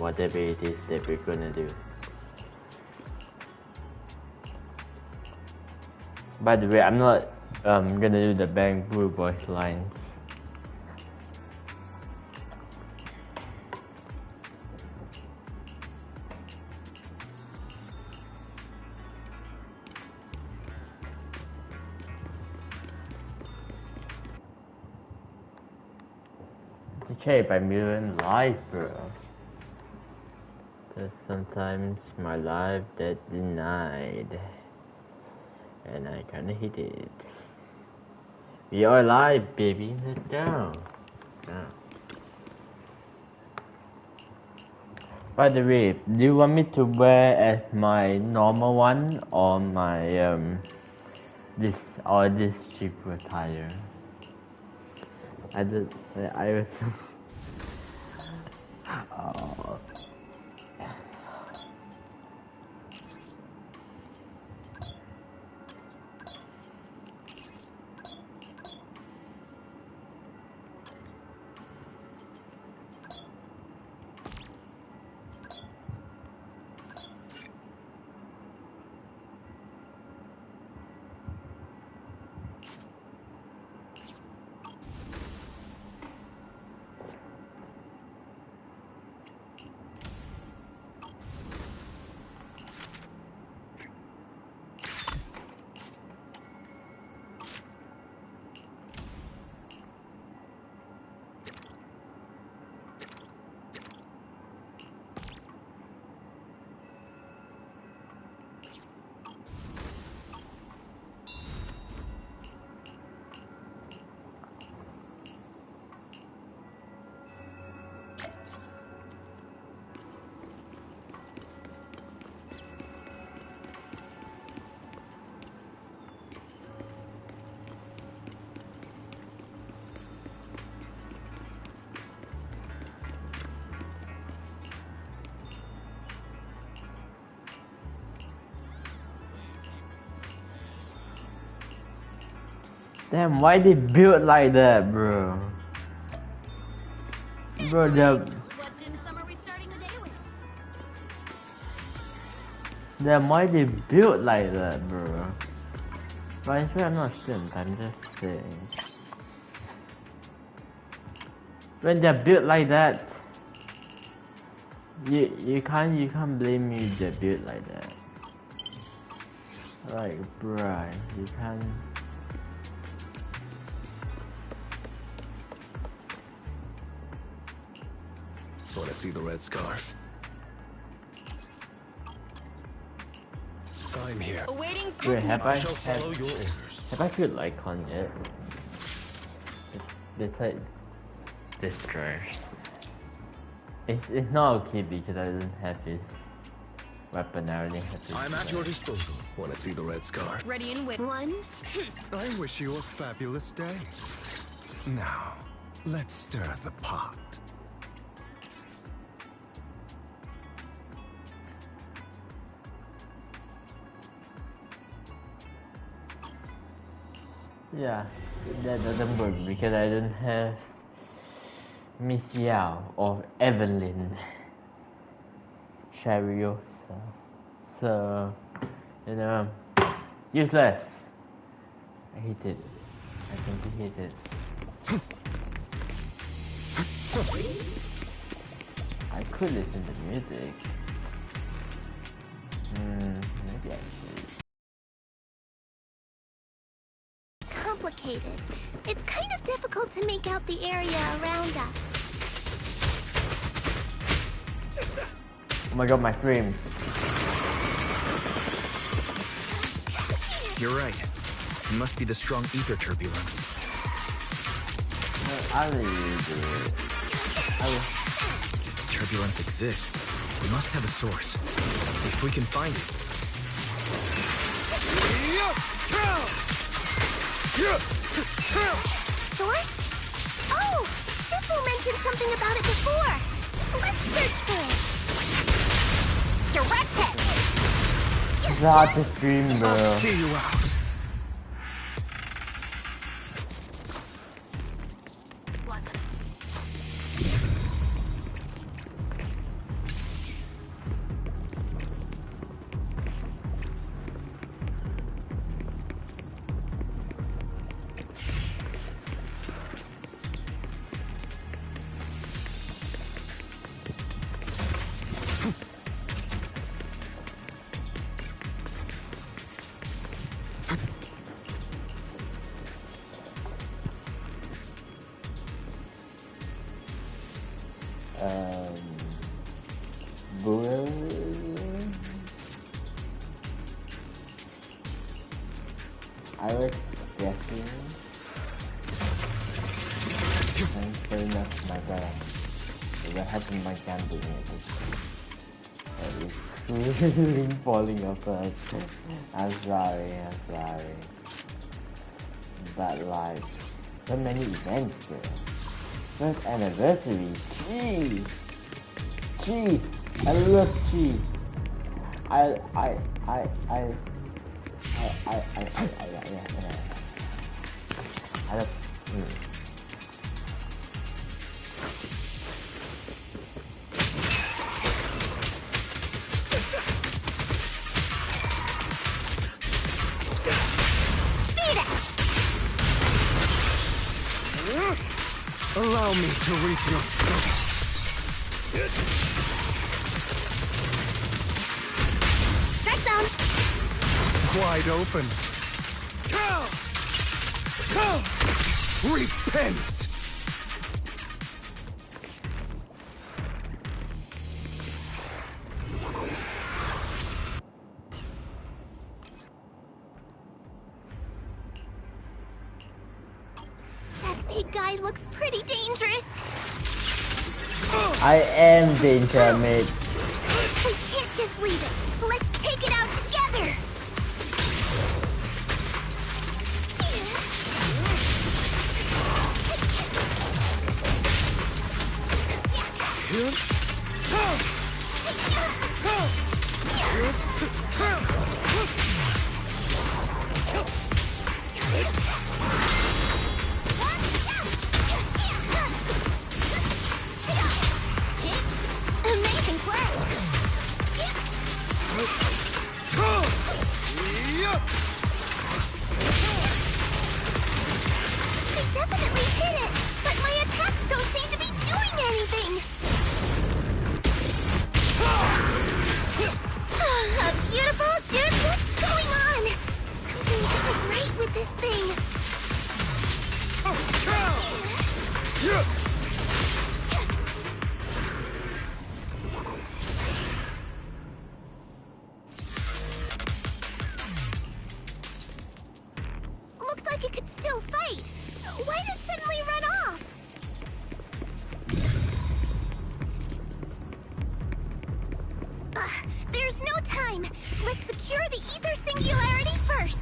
whatever it is that we're gonna do. By the way, I'm not gonna do the bamboo voice lines. Okay, if I'm even live, bro. Cause sometimes my live get denied, and I kinda hate it. We are live, baby. Let's go. Yeah. By the way, do you want me to wear as my normal one or my this cheap attire? I was. Oh. Damn, why they built like that, bro? Bro, What dim sum are we starting the day with? damn, why they built like that, bro? But I swear I'm not simp, I'm just saying. When they're built like that, you can't blame me if they're built like that. Like, bruh, you can't. Wanna see the red scarf? I'm here. Awaiting for Wait, have I Follow your orders. have I put icon yet? It's like this trash. It's not okay because I don't have his weapon. I only have his. I'm at your disposal. Wanna see the red scarf? ready and wait. One. I wish you a fabulous day. Now, let's stir the pot. Yeah, that doesn't work because I don't have Miss Yao or Evelyn Shariosa. So, you know, useless. I hate it. I completely hate it. I could listen to music. Maybe I should. Complicated. It's kind of difficult to make out the area around us. Oh my god, my frame. You're right. It must be the strong ether turbulence. I'll let you do it. If turbulence exists, it must have a source. If we can find it. Source? Oh, Shifu mentioned something about it before. Let's search for it. Direct hit. That's a stream, bro. See you out. Boo. I was guessing. I'm sorry, not my bad. What happened to my gambling? It's really falling apart. I'm sorry. But like, so many events there. First anniversary, cheese. I love cheese. I love. Allow me to reap your soul. Strike zone. Wide open. Repent! That big guy looks pretty dangerous. I am danger, mate. We can't just leave it. Let's take it out together. Amazing play. They definitely hit it, but my attacks don't seem to be doing anything. A beautiful shoot. What's going on? Something isn't right with this thing. Looked like it could still fight. Why did it suddenly run off? There's no time. Let's secure the ether singularity first.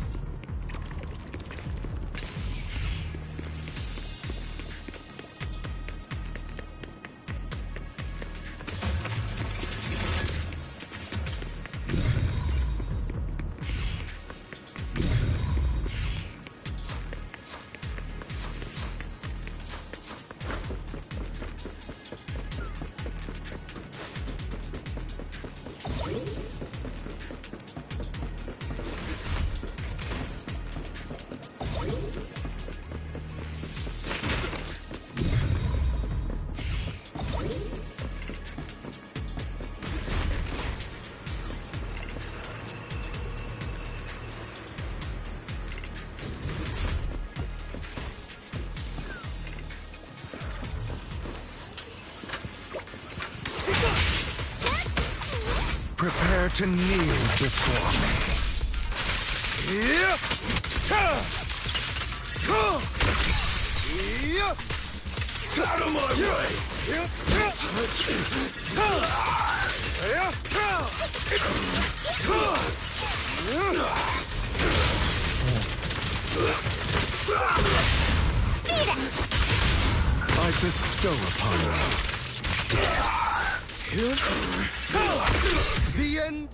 Prepare to kneel before me. Out of my way! I bestow upon you the end.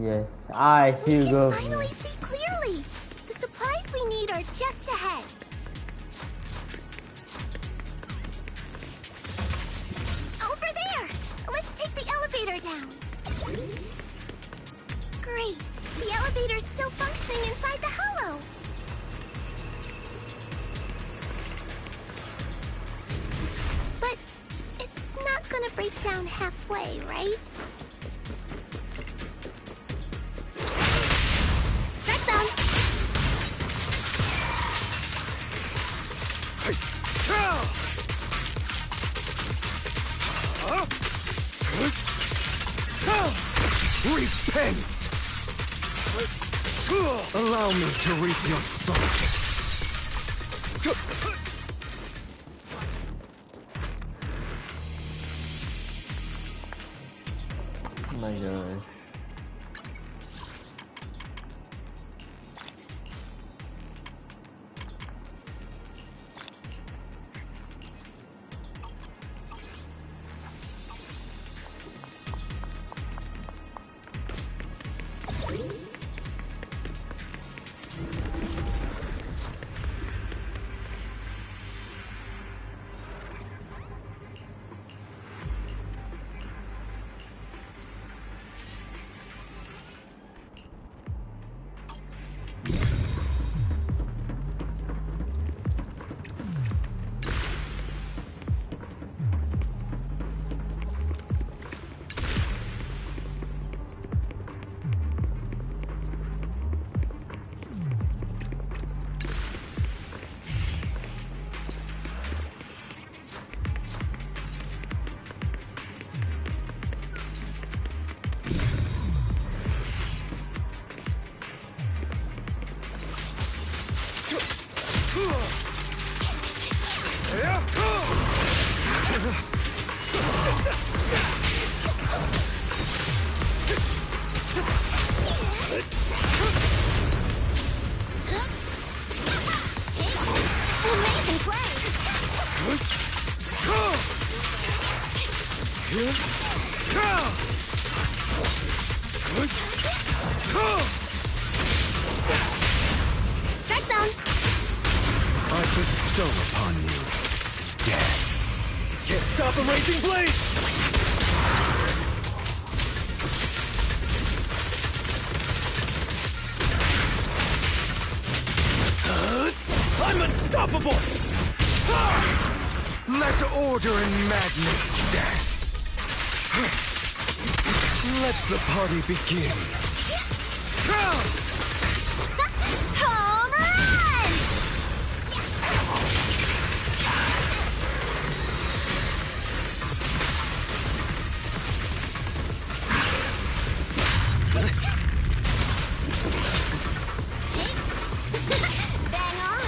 Yes, I We Hugo. can finally see clearly. The supplies we need are just ahead. break down halfway, right? Crackdown! Repent! Allow me to reap your soul. Oh my god. Amazing play! Crackdown! I bestow upon you death. Can't stop a raging blade! I'm unstoppable! Let order and madness dance. Let the party begin. Home run! Bang on!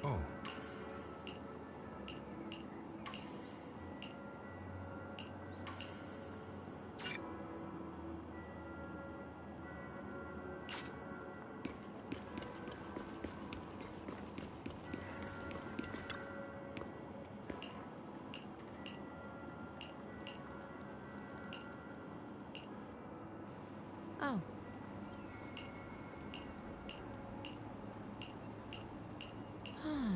Oh. Oh. Huh.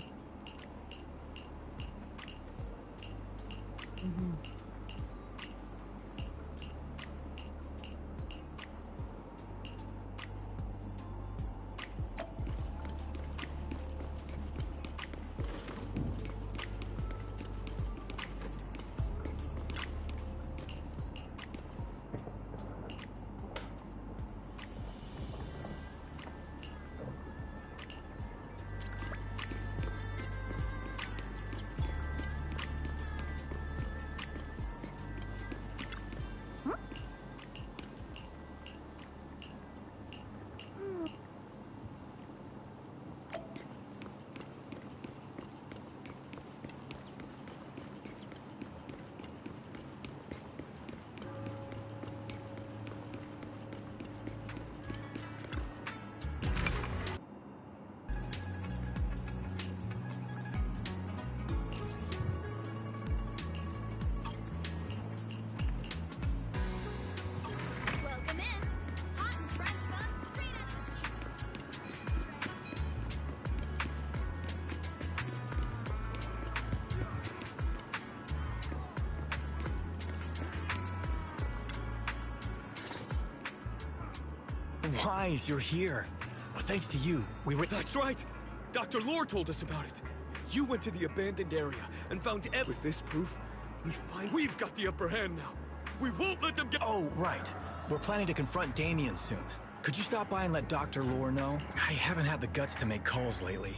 Welcome in. Hot and fresh buns straight out of Wise, you're here. Well, thanks to you, we were. That's right! Dr. Lore told us about it. You went to the abandoned area and found With this proof, we've got the upper hand now. We won't let them get. Oh, right. We're planning to confront Damien soon. Could you stop by and let Dr. Lore know? I haven't had the guts to make calls lately.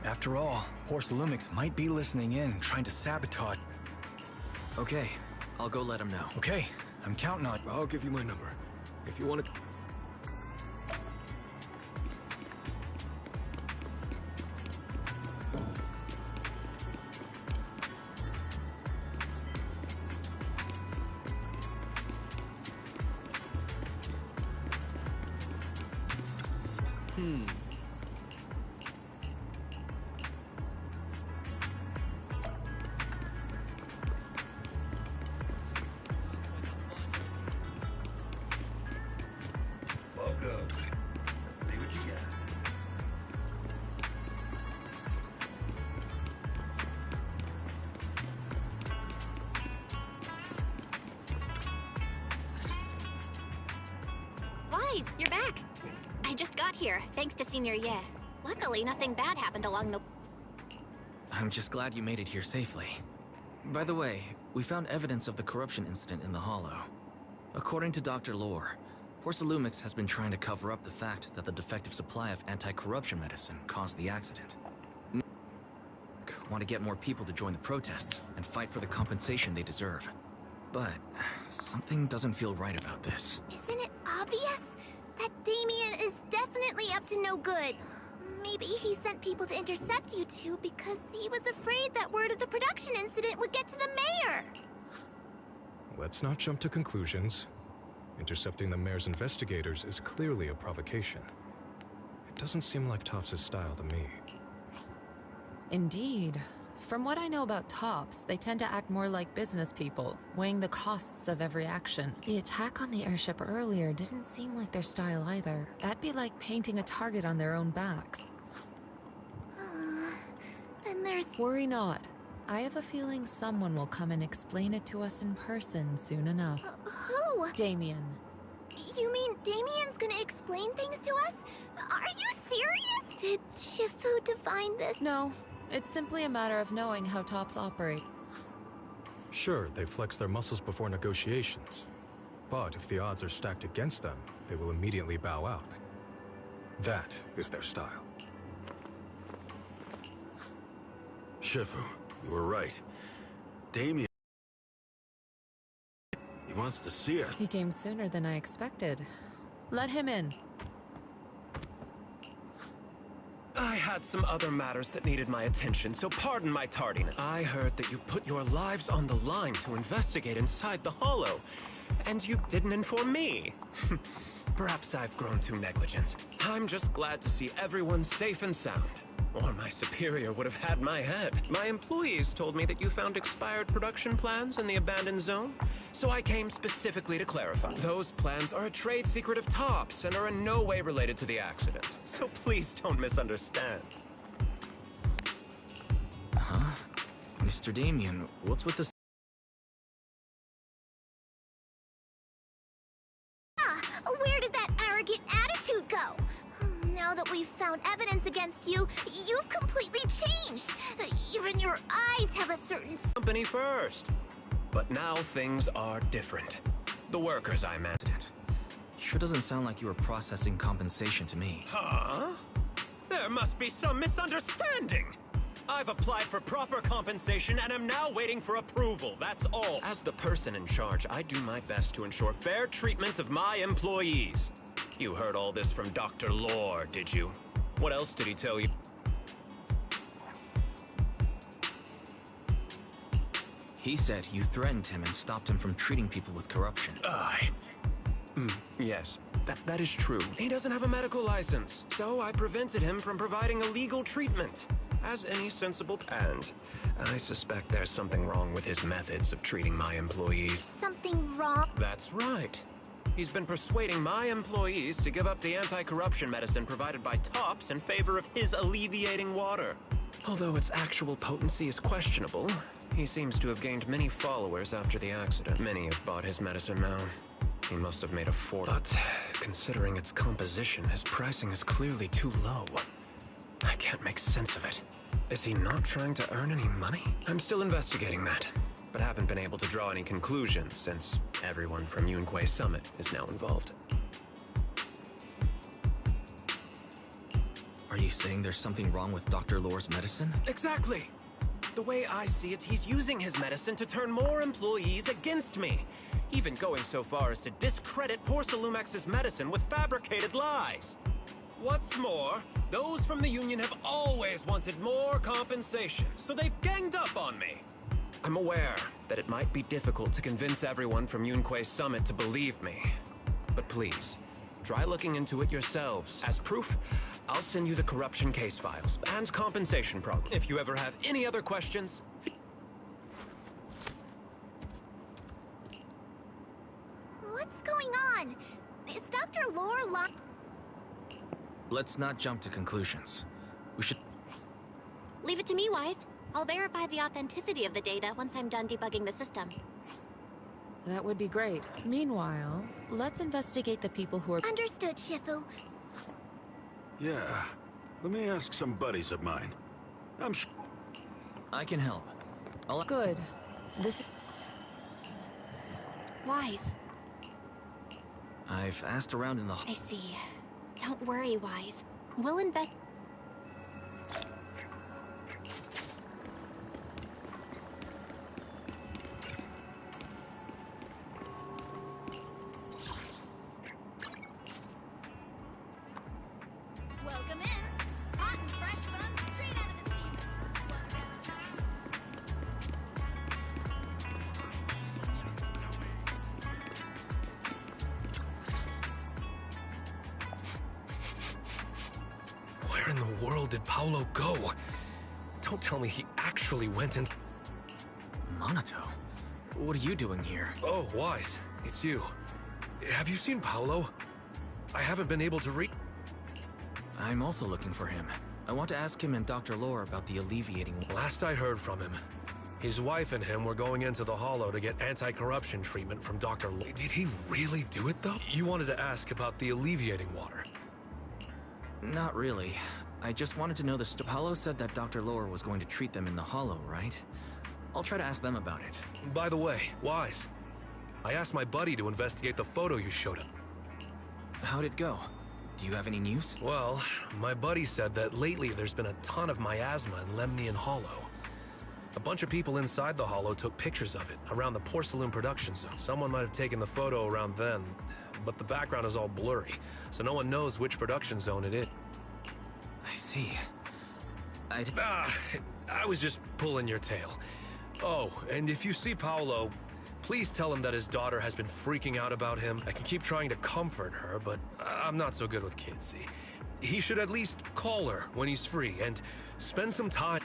After all, Porcelumix might be listening in, trying to sabotage. Okay, I'll go let him know. Okay, I'm counting on. I'll give you my number. If you want to. Welcome. Let's see what you got. Wise, you're back. I just got here, thanks to Senior Ye. Luckily, nothing bad happened along the... I'm just glad you made it here safely. By the way, we found evidence of the corruption incident in the Hollow. According to Dr. Lore, Porcelumix has been trying to cover up the fact that the defective supply of anti-corruption medicine caused the accident. Want to get more people to join the protests and fight for the compensation they deserve. But something doesn't feel right about this. Isn't it obvious? That Damien is definitely up to no good. Maybe he sent people to intercept you two because he was afraid that word of the production incident would get to the mayor. Let's not jump to conclusions. Intercepting the mayor's investigators is clearly a provocation. It doesn't seem like Topps' style to me. Indeed. From what I know about Topps, they tend to act more like business people, weighing the costs of every action. The attack on the airship earlier didn't seem like their style either. That'd be like painting a target on their own backs. Then there's... Worry not. I have a feeling someone will come and explain it to us in person soon enough. Who? Damien. You mean Damien's gonna explain things to us? Are you serious? Did Shifu define this? No, it's simply a matter of knowing how Topps operate. Sure, they flex their muscles before negotiations. But if the odds are stacked against them, they will immediately bow out. That is their style. Shifu, you were right. Damien... He wants to see us. He came sooner than I expected. Let him in. I had some other matters that needed my attention, so pardon my tardiness. I heard that you put your lives on the line to investigate inside the Hollow, and you didn't inform me. Perhaps I've grown too negligent. I'm just glad to see everyone safe and sound. Or my superior would have had my head. My employees told me that you found expired production plans in the abandoned zone, so I came specifically to clarify. Those plans are a trade secret of Topps and are in no way related to the accident, so please don't misunderstand. Huh? Mr. Damien, what's with this? Where did that arrogant attitude go? Now that we've found evidence against you, you've completely changed. Even your eyes have a certain... Company first. But now things are different. The workers I met. Sure doesn't sound like you were processing compensation to me. Huh? There must be some misunderstanding. I've applied for proper compensation and am now waiting for approval, that's all. As the person in charge, I do my best to ensure fair treatment of my employees. You heard all this from Dr. Lore, did you? What else did he tell you? He said you threatened him and stopped him from treating people with corruption. Yes, that is true. He doesn't have a medical license, so I prevented him from providing illegal treatment. As any sensible and I suspect there's something wrong with his methods of treating my employees. Something wrong? That's right. He's been persuading my employees to give up the anti-corruption medicine provided by Topps in favor of his alleviating water. Although its actual potency is questionable, he seems to have gained many followers after the accident. Many have bought his medicine now. He must have made a fortune. But considering its composition, his pricing is clearly too low. I can't make sense of it. Is he not trying to earn any money? I'm still investigating that, but haven't been able to draw any conclusions since everyone from Yunque Summit is now involved. Are you saying there's something wrong with Dr. Lore's medicine? Exactly! The way I see it, he's using his medicine to turn more employees against me, even going so far as to discredit Porcelumex's medicine with fabricated lies. What's more, those from the Union have always wanted more compensation, so they've ganged up on me. I'm aware that it might be difficult to convince everyone from Yunque Summit to believe me, but please, try looking into it yourselves. As proof, I'll send you the corruption case files and compensation program. If you ever have any other questions... What's going on? Is Dr. Lore lying? Let's not jump to conclusions. We should... Leave it to me, Wise. I'll verify the authenticity of the data once I'm done debugging the system. That would be great. Meanwhile, let's investigate the people who are... Understood, Shifu. Yeah. Let me ask some buddies of mine. I'm sure... I can help. I'll... Good. This... Wise. I've asked around in the... I see. Don't worry, Wise. We'll invest... Welcome in. Hot and fresh buns straight out of the steamer. Where in the world did Paolo go? Don't tell me he actually went in... Monato? What are you doing here? Oh, Wise. It's you. Have you seen Paolo? I haven't been able to reach... I'm also looking for him. I want to ask him and Dr. Lore about the alleviating... Last I heard from him, his wife and him were going into the Hollow to get anti-corruption treatment from Dr. Lore. Did he really do it, though? You wanted to ask about the alleviating water. Not really. I just wanted to know the Paolo said that Dr. Lore was going to treat them in the Hollow, right? I'll try to ask them about it. By the way, Wise, I asked my buddy to investigate the photo you showed him. How'd it go? Do you have any news? Well, my buddy said that lately there's been a ton of miasma in Lemnian Hollow. A bunch of people inside the Hollow took pictures of it around the Porcelain production zone. Someone might have taken the photo around then, but the background is all blurry, so no one knows which production zone it is. I see. see. I was just pulling your tail. Oh, and if you see Paolo, please tell him that his daughter has been freaking out about him. I can keep trying to comfort her, but I'm not so good with kids. He should at least call her when he's free and spend some time.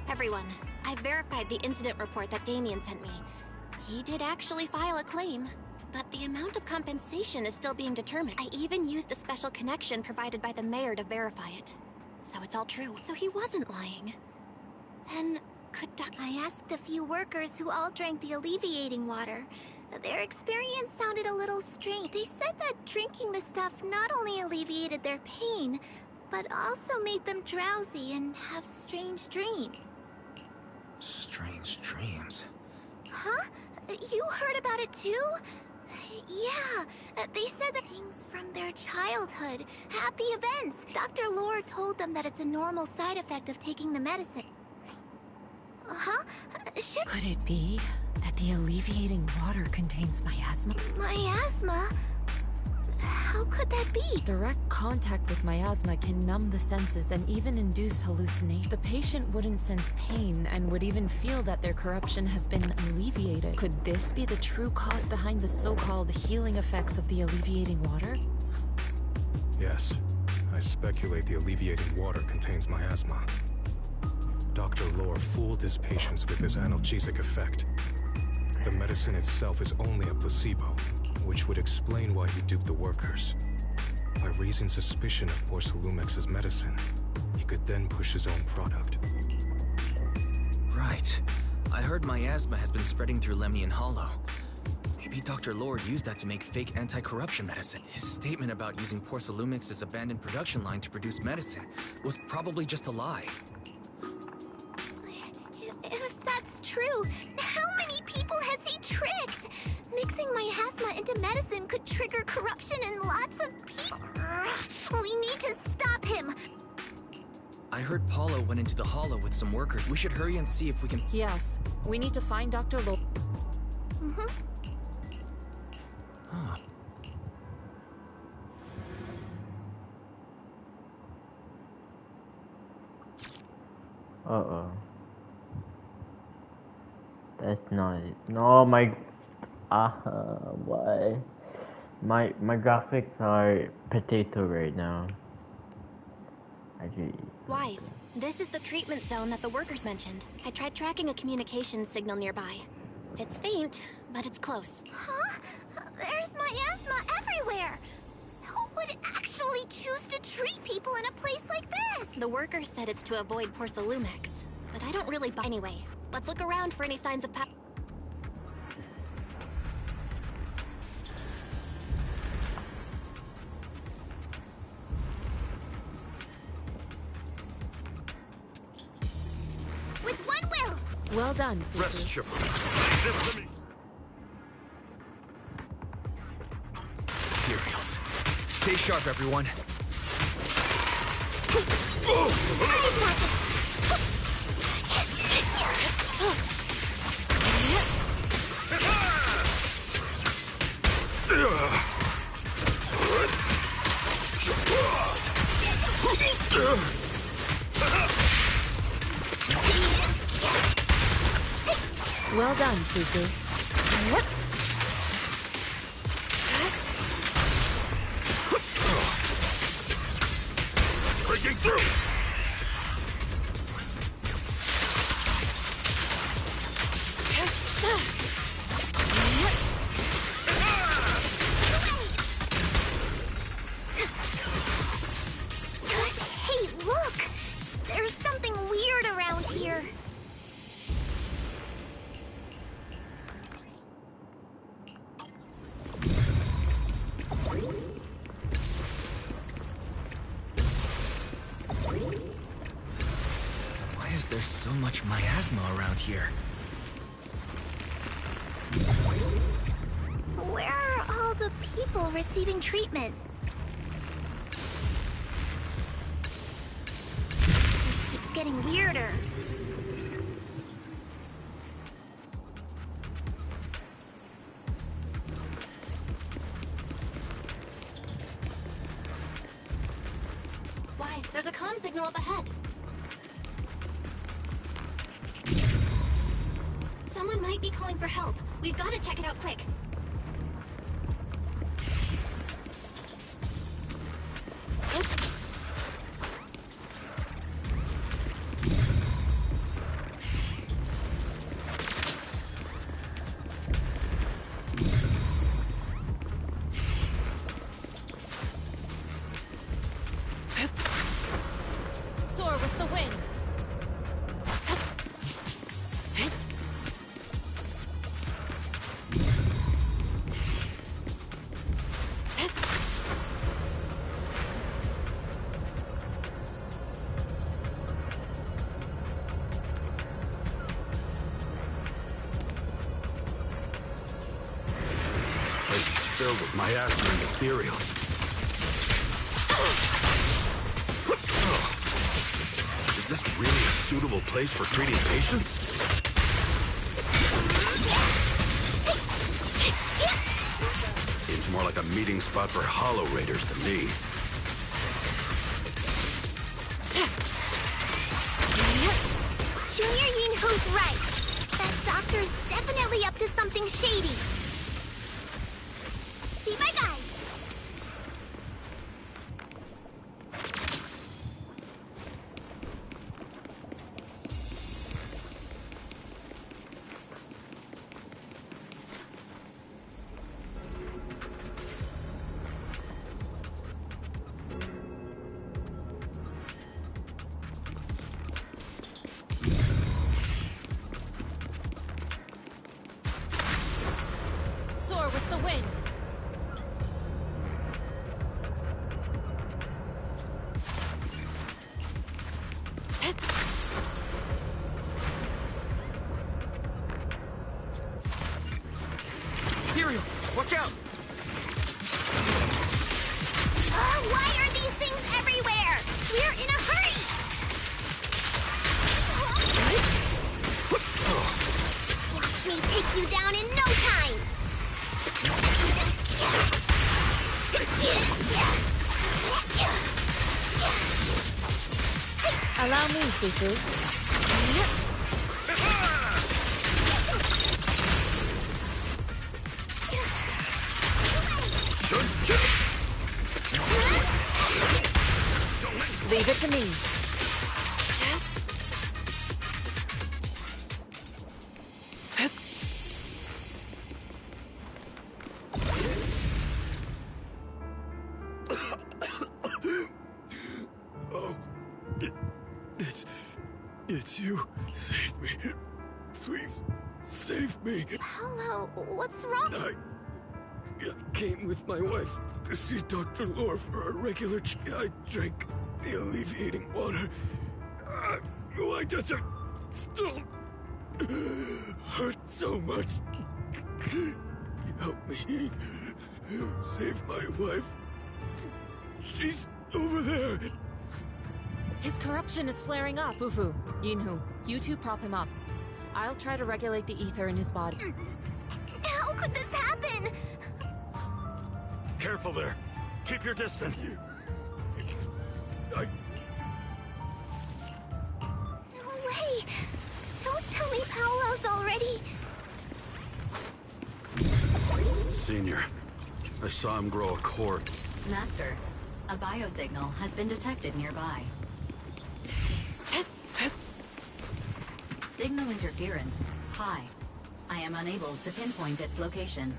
Everyone, I've verified the incident report that Damien sent me. He did actually file a claim, but the amount of compensation is still being determined. I even used a special connection provided by the mayor to verify it. So it's all true. So he wasn't lying. Then, could I asked a few workers who all drank the alleviating water. Their experience sounded a little strange. They said that drinking the stuff not only alleviated their pain, but also made them drowsy and have strange dreams. Strange dreams. Huh? You heard about it too? Yeah, they said that things from their childhood, happy events. Dr. Lore told them that it's a normal side effect of taking the medicine. Huh? Could it be that the alleviating water contains miasma? Miasma? How could that be? Direct contact with miasma can numb the senses and even induce hallucination. The patient wouldn't sense pain and would even feel that their corruption has been alleviated. Could this be the true cause behind the so-called healing effects of the alleviating water? Yes. I speculate the alleviating water contains miasma. Dr. Lore fooled his patients with his analgesic effect. The medicine itself is only a placebo, which would explain why he duped the workers. By raising suspicion of Porcelumex's medicine, he could then push his own product. Right. I heard miasma has been spreading through Lemnian Hollow. Maybe Dr. Lore used that to make fake anti-corruption medicine. His statement about using Porcelumex's abandoned production line to produce medicine was probably just a lie. If that's true, how many people has he tricked? Mixing miasma into medicine could trigger corruption in lots of people. We need to stop him. I heard Paulo went into the hollow with some workers. We should hurry and see if we can... Yes, we need to find Dr. Lore. Huh. Uh-oh. That's not it. No, my... why? My graphics are potato right now. Wise, this is the treatment zone that the workers mentioned. I tried tracking a communications signal nearby. It's faint, but it's close. Huh? There's miasma everywhere! Who would actually choose to treat people in a place like this? The workers said it's to avoid Porcelumex, but I don't really buy. Anyway, let's look around for any signs of With one will! Well done, Fufu. Rest, Shifu. Materials. Stay sharp, everyone. Well done, Fufu. Breaking through! Hey, look! There's something weird around here. Why is there so much miasma around here? Where are all the people receiving treatment? getting weirder. Wise, there's a comm signal up ahead. Someone might be calling for help. We've got to check it out quick. Soar with the wind. This place is filled with miasma and ethereals. Is this really a suitable place for treating patients? Seems more like a meeting spot for Hollow Raiders to me. Junior Yinhu's right. That doctor is definitely up to something shady. Be my guide. Soar with the wind. Ethereals, watch out! Why are these things everywhere? We're in a hurry! Watch me take you down in no time! Allow me, Fufu. Leave it to me. Oh, it's you. Save me. Please, save me. Paolo, what's wrong? I came with my wife to see Dr. Lore for a regular I drank the alleviating water. Why does it still hurt so much? Help me. Save my wife. She's over there. His corruption is flaring up, Fufu. Yinhu, you two prop him up. I'll try to regulate the ether in his body. How could this happen? Careful there. Keep your distance. No way! Don't tell me Paolo's already... Senior, I saw him grow a cord. Master, a biosignal has been detected nearby. Signal interference, high. I am unable to pinpoint its location.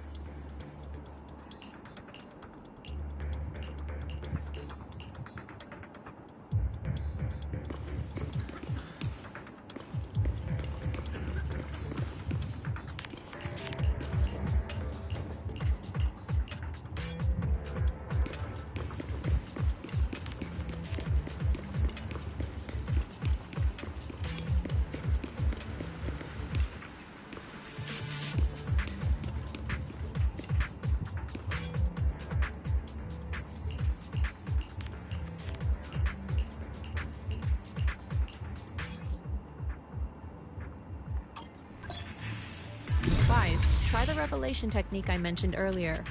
Try the revelation technique I mentioned earlier.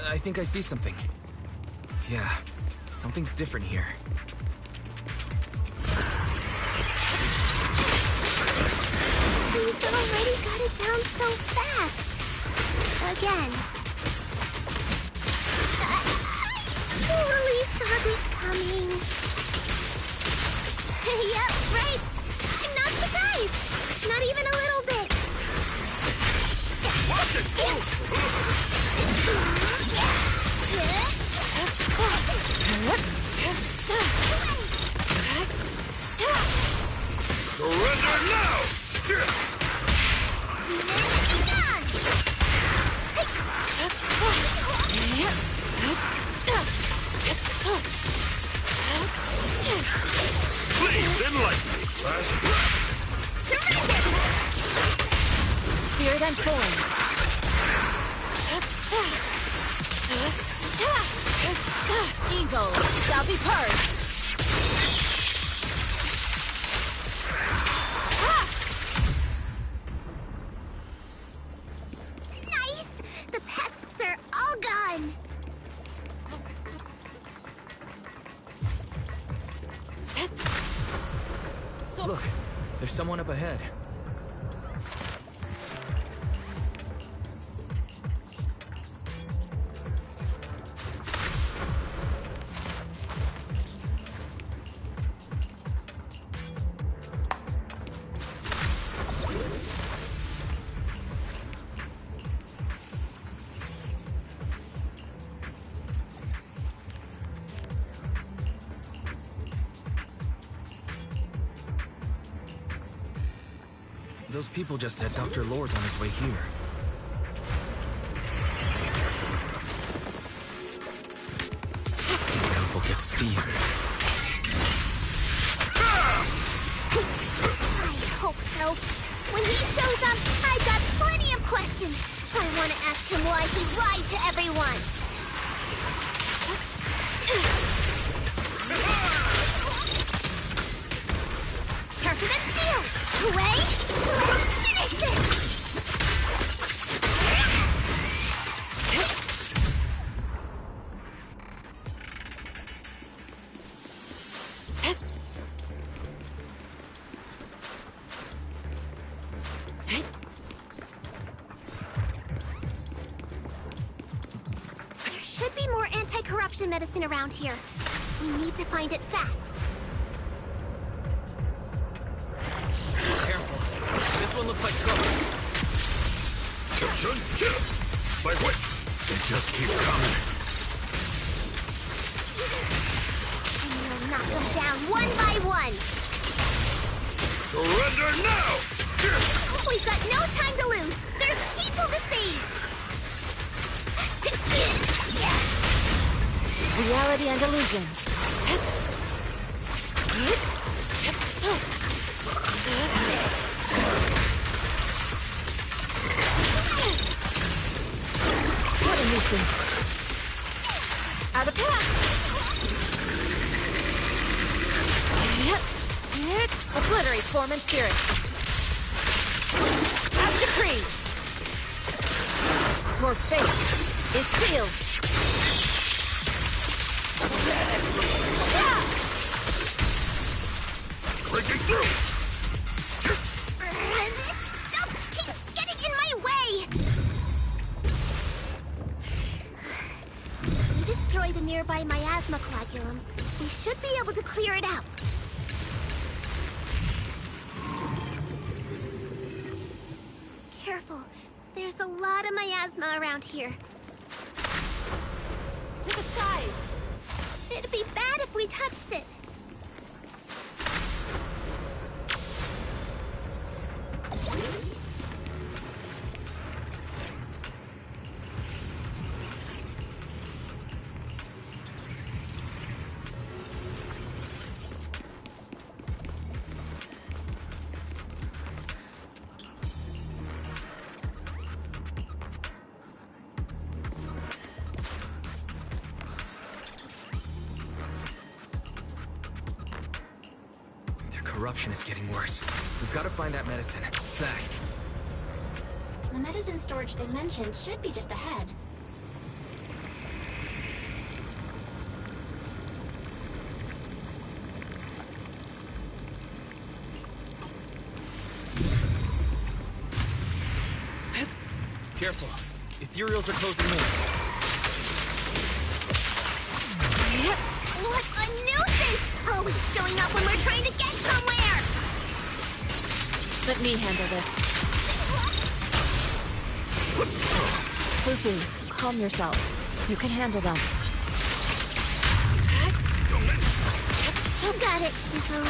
I think I see something. Yeah, something's different here. He's already got it down so fast. Again. I totally saw this coming. Yep, right. I'm not surprised. Not even a little bit. Watch it! Surrender now! Please enlighten me. Spirit unfold. Evil shall be purged. Nice! The pests are all gone. Look, there's someone up ahead. Those people just said Dr. Lord's on his way here. Maybe we'll get to see him. I hope so. When he shows up, I've got plenty of questions. I want to ask him why he lied to everyone. Sharper than steel! Away! Let's finish this! There should be more anti-corruption medicine around here. We need to find it fast. Careful. This one looks like trouble. My way! They just keep coming. And we'll knock them down one by one. Surrender now! We've got no time to lose. There's people to save. Reality and illusion. What a nuisance. Out of path. Obliterate form and spirit. As decreed. Your fate is sealed. Breaking through! This stuff keeps getting in my way. If we destroy the nearby miasma coagulum, we should be able to clear it out. Careful. There's a lot of miasma around here. To the side! It'd be bad if we touched it. Corruption is getting worse. We've got to find that medicine. Fast. The medicine storage they mentioned should be just ahead. Careful. Ethereals are closing in. What a nuisance! Always showing up when we're trying to get somewhere! Let me handle this. Fufu, calm yourself. You can handle them. You got it, Shifu.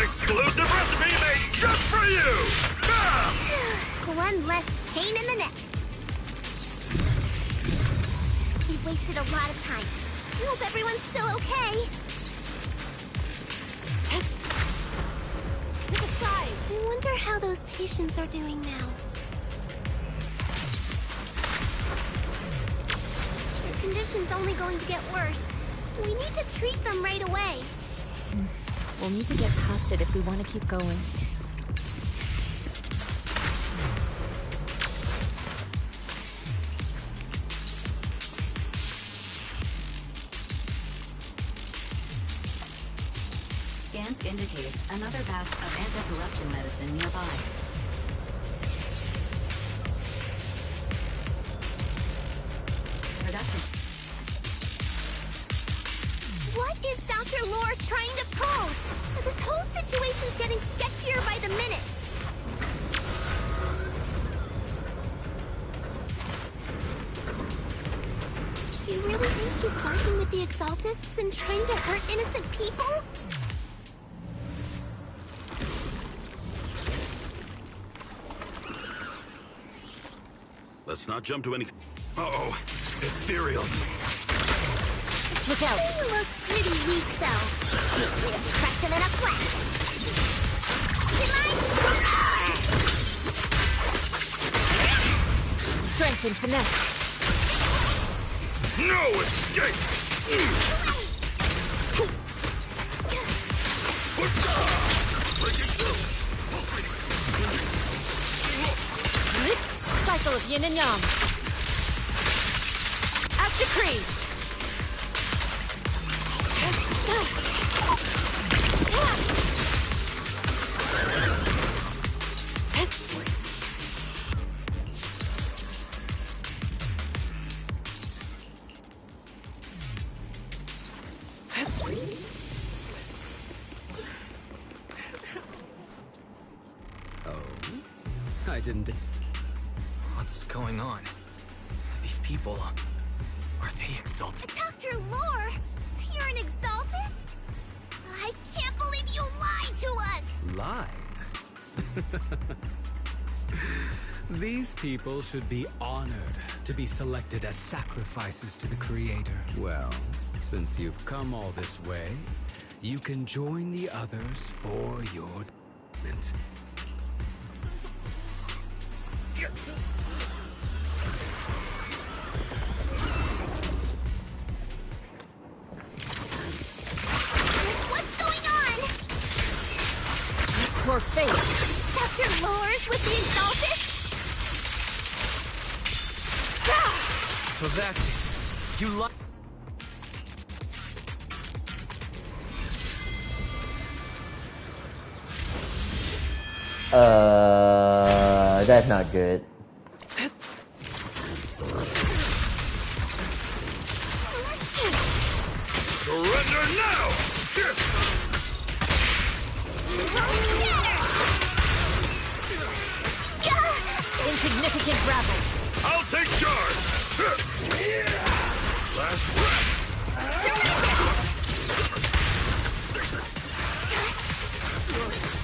Exclusive recipe made just for you! Ah! One less pain in the neck. We've wasted a lot of time. I hope everyone's still okay. To the side. I wonder how those patients are doing now. Their condition's only going to get worse. We need to treat them right away. We'll need to get past it if we want to keep going. Scans indicate another batch of anti-corruption medicine nearby. Production. What is Dr. Lore trying to pull? This whole situation's getting sketchier by the minute. Do you really think he's working with the Exaltists and trying to hurt innocent people? Let's not jump to any... Uh-oh. Ethereals. Look out! They look pretty weak, though. We'll crush them in a flash. Strength and finesse. No escape! Cycle of yin and yang. Out decree. I didn't... What's going on? These people... Are they exalted? Dr. Lore, you're an Exaltist? I can't believe you lied to us! Lied? These people should be honored to be selected as sacrifices to the Creator. Well, since you've come all this way, you can join the others for your treatment. What's going on? Your fate. Dr. Lore's with the Exalted? So that's it. You lied. That's not good. Surrender now! Insignificant rabble. I'll take charge! Last breath!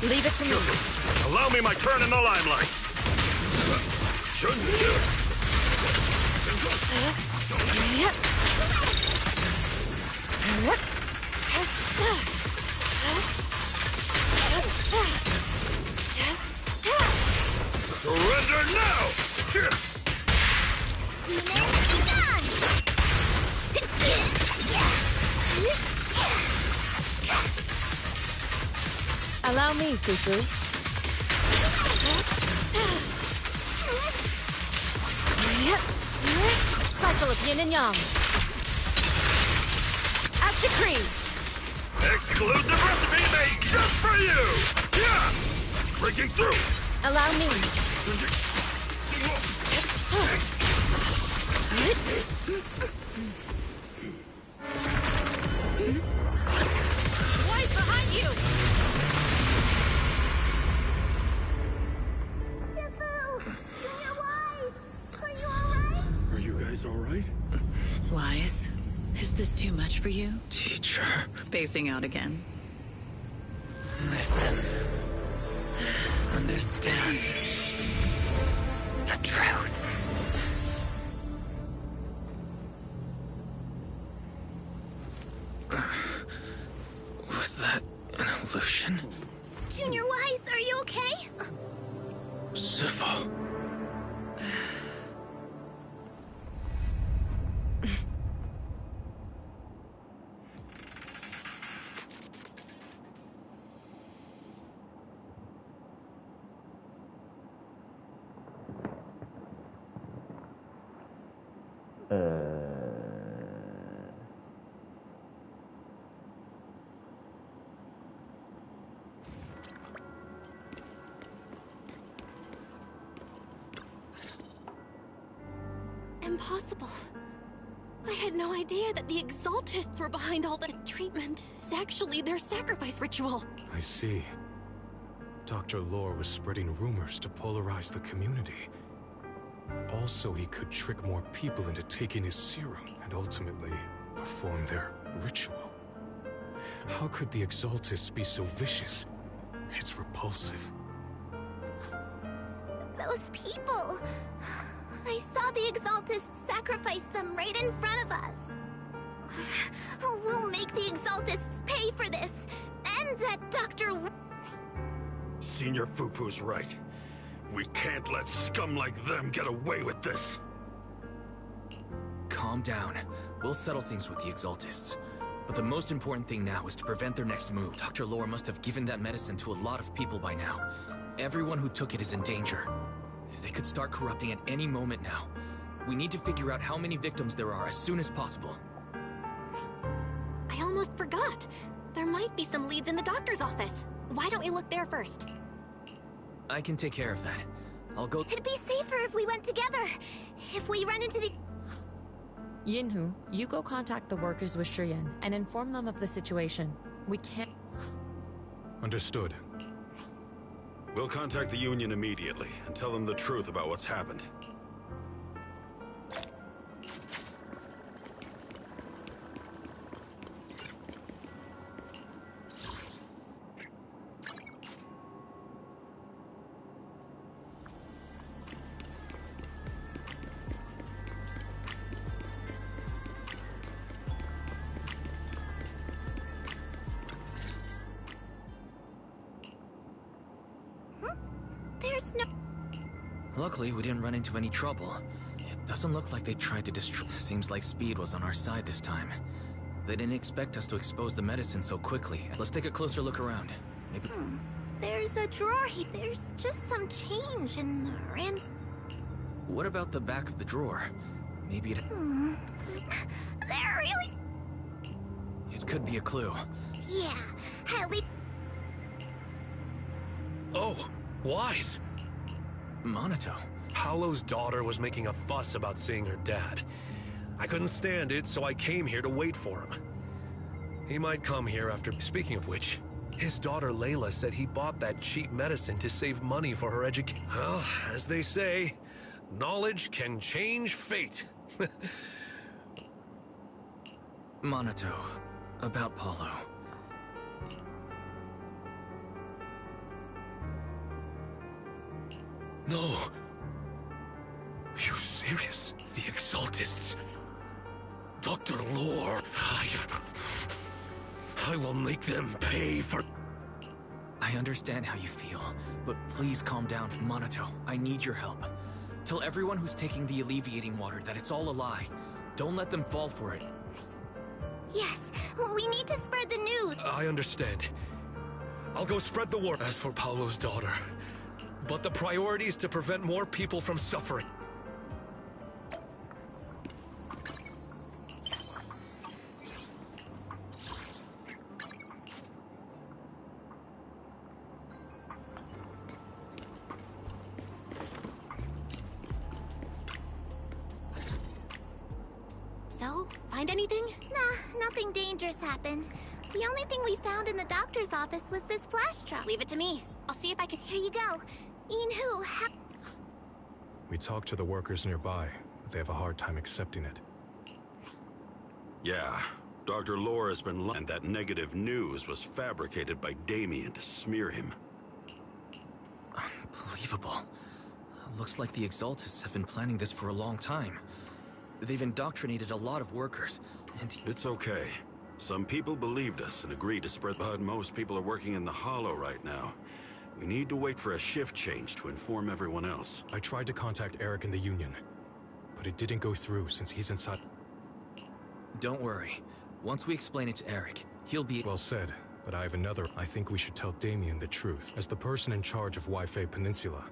Leave it to me. Allow me my turn in the limelight! Surrender now! Allow me, Fufu. cycle of yin and yang. As decreed. Exclusive recipe made just for you! Yeah! Breaking through! Allow me. Wise behind you! Are you guys alright? Wise, is this too much for you? Teacher. Spacing out again. Listen. Understand. The truth. Was that an illusion? Junior Wise, are you okay? Syphil. Impossible. I had no idea that the Exaltists were behind all the treatment. It's actually their sacrifice ritual. I see. Dr. Lore was spreading rumors to polarize the community. Also, he could trick more people into taking his serum and ultimately perform their ritual. How could the Exaltists be so vicious? It's repulsive. Those people. I saw the Exaltists sacrifice them right in front of us. We'll make the Exaltists pay for this. And that Dr. Senior Fufu's right. We can't let scum like them get away with this. Calm down. We'll settle things with the Exaltists. But the most important thing now is to prevent their next move. Dr. Lore must have given that medicine to a lot of people by now. Everyone who took it is in danger. They could start corrupting at any moment now. We need to figure out how many victims there are as soon as possible. I almost forgot. There might be some leads in the doctor's office. Why don't we look there first? I can take care of that. I'll go. It'd be safer if we went together. If we run into the... Yinhu, you go contact the workers with Shiyan and inform them of the situation. We can't... Understood. We'll contact the Union immediately and tell them the truth about what's happened. There's no... Luckily, we didn't run into any trouble. It doesn't look like they tried to destroy... Seems like speed was on our side this time. They didn't expect us to expose the medicine so quickly. Let's take a closer look around. Maybe... There's a drawer here. There's just some change and random... What about the back of the drawer? Maybe it... They're really... It could be a clue. Yeah, at least... Oh, Wise! Monato. Paolo's daughter was making a fuss about seeing her dad. I couldn't stand it, so I came here to wait for him. He might come here after... Speaking of which, his daughter Layla said he bought that cheap medicine to save money for her education. Well, as they say, knowledge can change fate. Monato, about Paolo. No. Are you serious? The Exaltists. Dr. Lore. I will make them pay for... I understand how you feel, but please calm down, Monato. I need your help. Tell everyone who's taking the alleviating water that it's all a lie. Don't let them fall for it. Yes, we need to spread the news. I understand. I'll go spread the word. As for Paolo's daughter, but the priority is to prevent more people from suffering. So, find anything? Nah, nothing dangerous happened. The only thing we found in the doctor's office was this flash truck. Leave it to me. I'll see if I can... Here you go. Inhu, We talked to the workers nearby, but they have a hard time accepting it. Yeah, Dr. Lore has been lying, and that negative news was fabricated by Damien to smear him. Unbelievable. Looks like the Exaltists have been planning this for a long time. They've indoctrinated a lot of workers, and... It's okay. Some people believed us and agreed to spread, but most people are working in the Hollow right now. We need to wait for a shift change to inform everyone else. I tried to contact Eric in the Union, but it didn't go through since he's inside. Don't worry. Once we explain it to Eric, he'll be... Well said, but I have another. I think we should tell Damien the truth. As the person in charge of Wi-Fi Peninsula,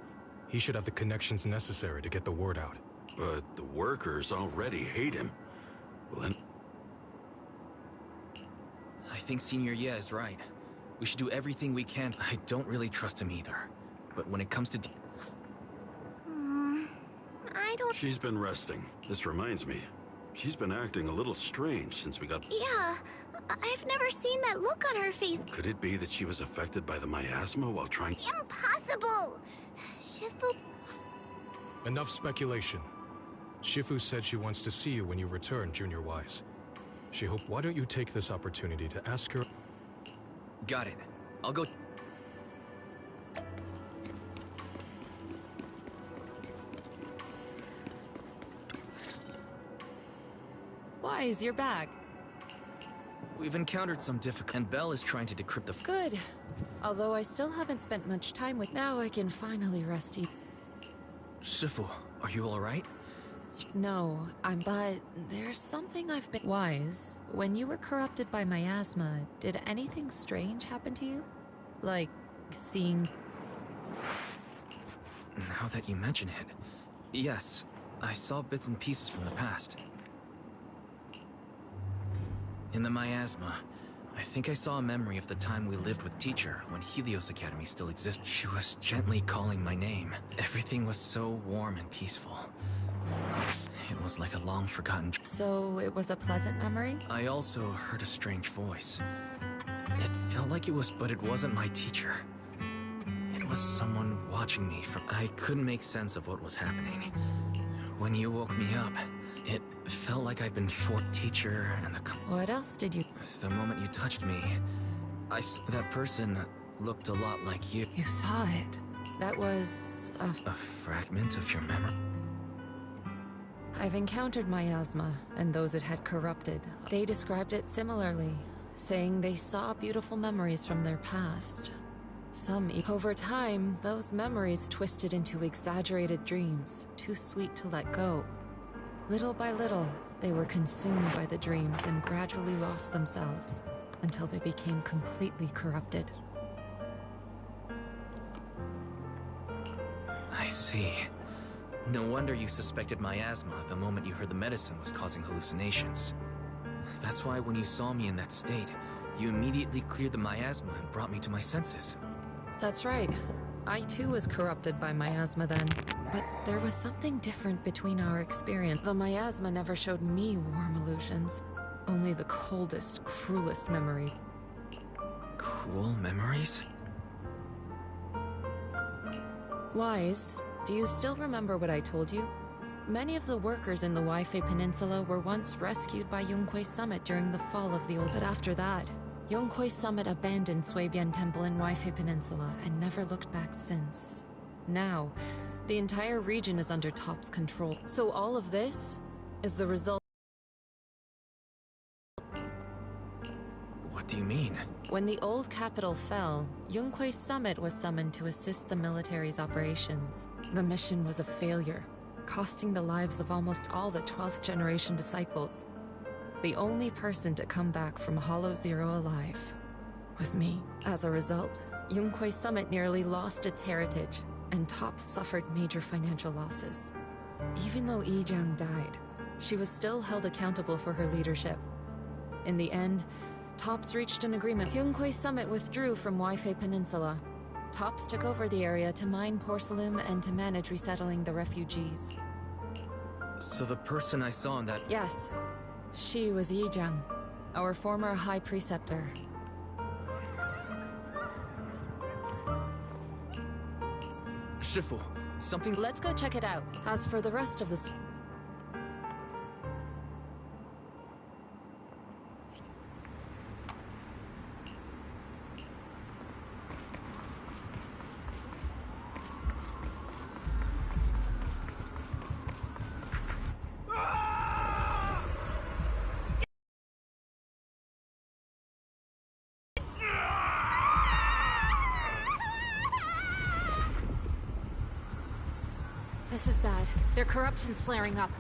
he should have the connections necessary to get the word out. But the workers already hate him. Well, then... I think Senior Ye is right. We should do everything we can. I don't really trust him either. But when it comes to... I don't... She's been resting. This reminds me. She's been acting a little strange since we got... Yeah, I've never seen that look on her face. Could it be that she was affected by the miasma while trying... Impossible! Shifu... Enough speculation. Shifu said she wants to see you when you return, Junior Wise. She hoped... Why don't you take this opportunity to ask her... Got it. I'll go... Wise, you're back. We've encountered some difficulty, and Belle is trying to decrypt the... Good. Although I still haven't spent much time with... Now I can finally rest easy. Shifu, are you alright? No, but there's something I've been... Wise, when you were corrupted by miasma, did anything strange happen to you? Like, seeing... Now that you mention it, yes, I saw bits and pieces from the past. In the miasma, I think I saw a memory of the time we lived with Teacher when Helios Academy still existed. She was gently calling my name. Everything was so warm and peaceful. It was like a long-forgotten... So, it was a pleasant memory? I also heard a strange voice. It felt like it was, but it wasn't my teacher. It was someone watching me from... I couldn't make sense of what was happening. When you woke me up, it felt like I'd been teacher and the... What else did you... The moment you touched me, that person looked a lot like you. You saw it. That was... A fragment of your memory? I've encountered miasma and those it had corrupted. They described it similarly, saying they saw beautiful memories from their past. Over time, those memories twisted into exaggerated dreams, too sweet to let go. Little by little, they were consumed by the dreams and gradually lost themselves, until they became completely corrupted. I see. No wonder you suspected miasma the moment you heard the medicine was causing hallucinations. That's why when you saw me in that state, you immediately cleared the miasma and brought me to my senses. That's right. I too was corrupted by miasma then. But there was something different between our experience. The miasma never showed me warm illusions. Only the coldest, cruelest memory. Cruel memories? Wise, do you still remember what I told you? Many of the workers in the Wi-Fi Peninsula were once rescued by Yonghui Summit during the fall of the old... But after that, Yonghui Summit abandoned Suibian Temple in Wi-Fi Peninsula and never looked back since. Now, the entire region is under Top's control. So all of this is the result... What do you mean? When the old capital fell, Yonghui Summit was summoned to assist the military's operations. The mission was a failure, costing the lives of almost all the 12th generation disciples. The only person to come back from Hollow Zero alive was me. As a result, Yonghui Summit nearly lost its heritage, and Top suffered major financial losses. Even though Yi Jiang died, she was still held accountable for her leadership. In the end, Tops reached an agreement. Yonghui Summit withdrew from Wi-Fi Peninsula. Tops took over the area to mine porcelain and to manage resettling the refugees. So the person I saw in that... Yes. She was Yijang, our former High Preceptor. Shifu, something... Let's go check it out. As for the rest of the... This is bad. Their corruption's flaring up.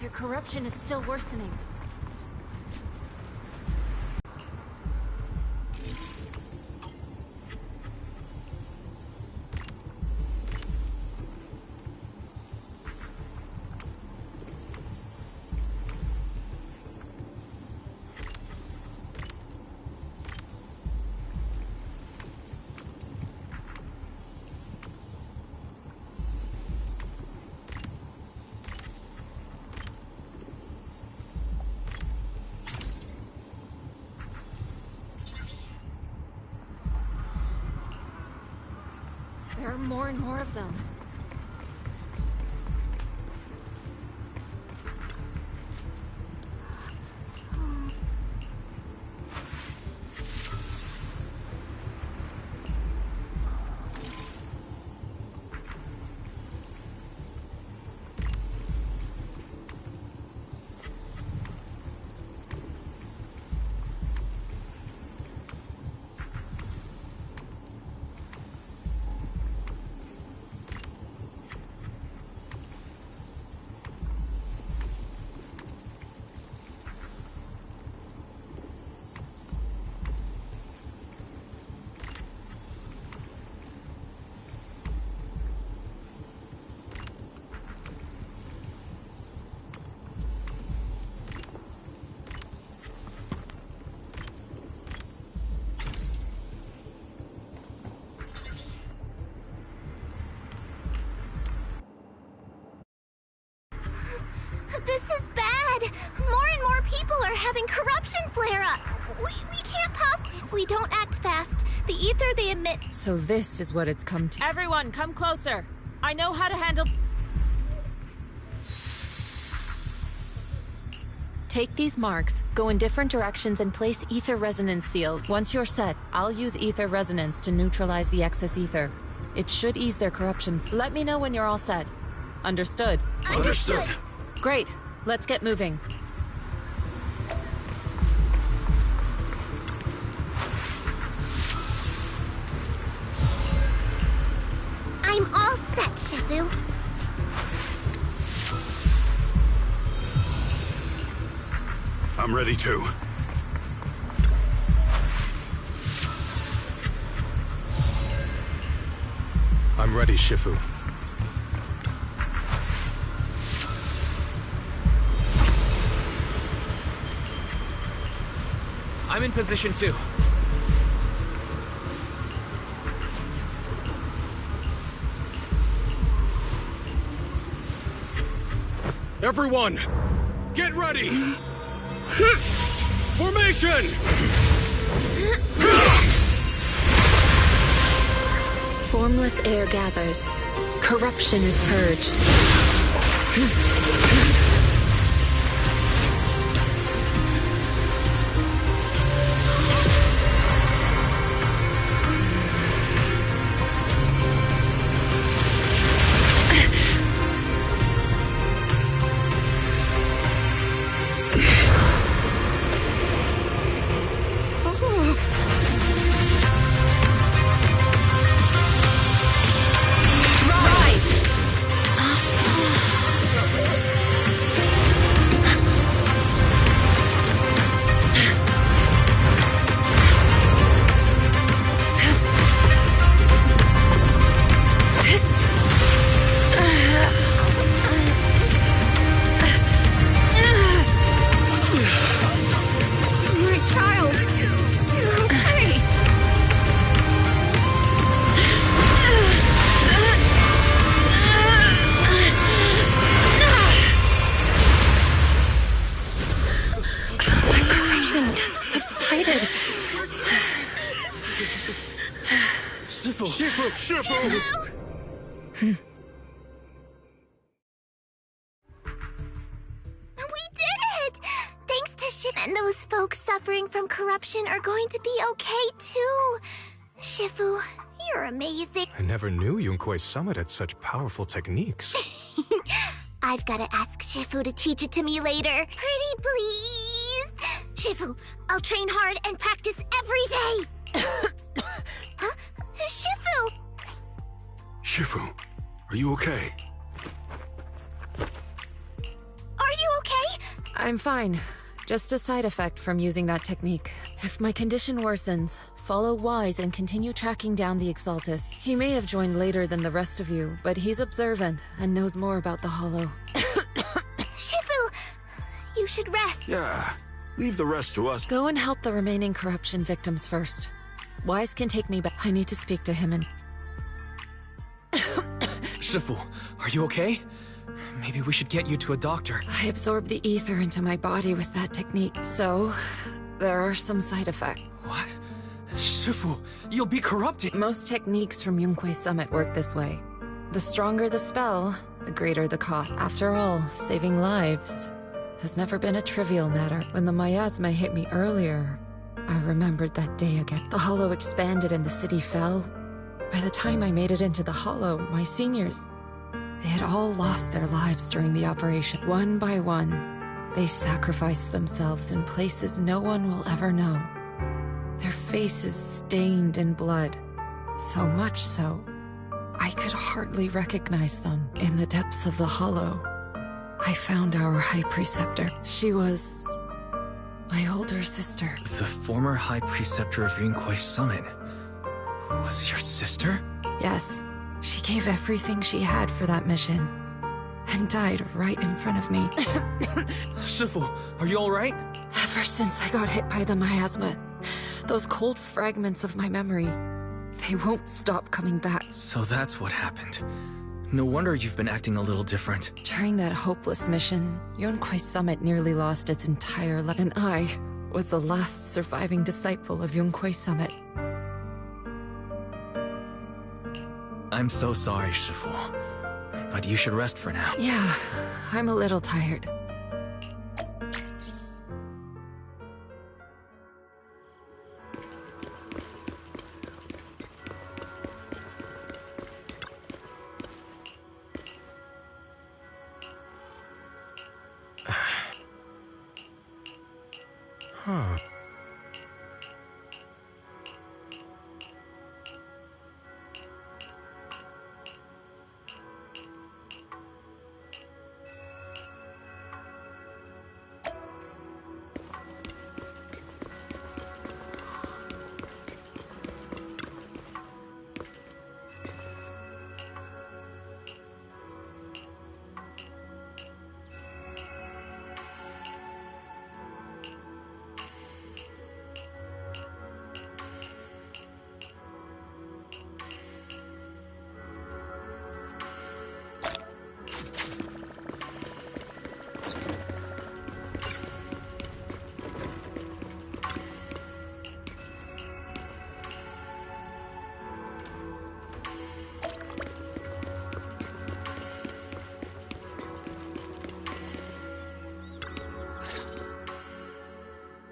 Their corruption is still worsening. There are more and more of them. This is bad! More and more people are having corruption flare-up! We can't If we don't act fast, the ether they emit... So this is what it's come to. Everyone, come closer! I know how to handle... Take these marks, go in different directions and place ether resonance seals. Once you're set, I'll use ether resonance to neutralize the excess ether. It should ease their corruptions. Let me know when you're all set. Understood? Understood. Great. Let's get moving. I'm all set, Shifu. I'm ready too. I'm ready, Shifu. I'm in position too. Everyone, get ready! Formation! Formless air gathers. Corruption is purged. Shifu! Shifu! Shifu! We did it! Thanks to Shifu, and those folks suffering from corruption are going to be okay too. Shifu, you're amazing. I never knew Yunquei Summit had such powerful techniques. I've got to ask Shifu to teach it to me later. Pretty please? Shifu, I'll train hard and practice every day. Huh? Shifu! Shifu, are you okay? Are you okay? I'm fine. Just a side effect from using that technique. If my condition worsens, follow Wise and continue tracking down the Exaltus. He may have joined later than the rest of you, but he's observant and knows more about the Hollow. Shifu, you should rest. Yeah, leave the rest to us. Go and help the remaining corruption victims first. Wise can take me back. I need to speak to him and... Shifu, are you okay? Maybe we should get you to a doctor. I absorbed the ether into my body with that technique, so there are some side effects. What? Shifu, you'll be corrupted. Most techniques from Yunquei Summit work this way. The stronger the spell, the greater the cost. After all, saving lives has never been a trivial matter. When the miasma hit me earlier, I remembered that day again. The Hollow expanded and the city fell. By the time I made it into the Hollow, my seniors, they had all lost their lives during the operation. One by one, they sacrificed themselves in places no one will ever know. Their faces stained in blood, so much so, I could hardly recognize them. In the depths of the Hollow, I found our High Preceptor. She was my older sister. The former High Preceptor of Yunquei Summit was your sister? Yes, she gave everything she had for that mission, and died right in front of me. Shifu, are you alright? Ever since I got hit by the miasma, those cold fragments of my memory, they won't stop coming back. So that's what happened. No wonder you've been acting a little different. During that hopeless mission, Yunquei Summit nearly lost its entire life, and I was the last surviving disciple of Yunquei Summit. I'm so sorry, Shifu. But you should rest for now. Yeah, I'm a little tired. Huh.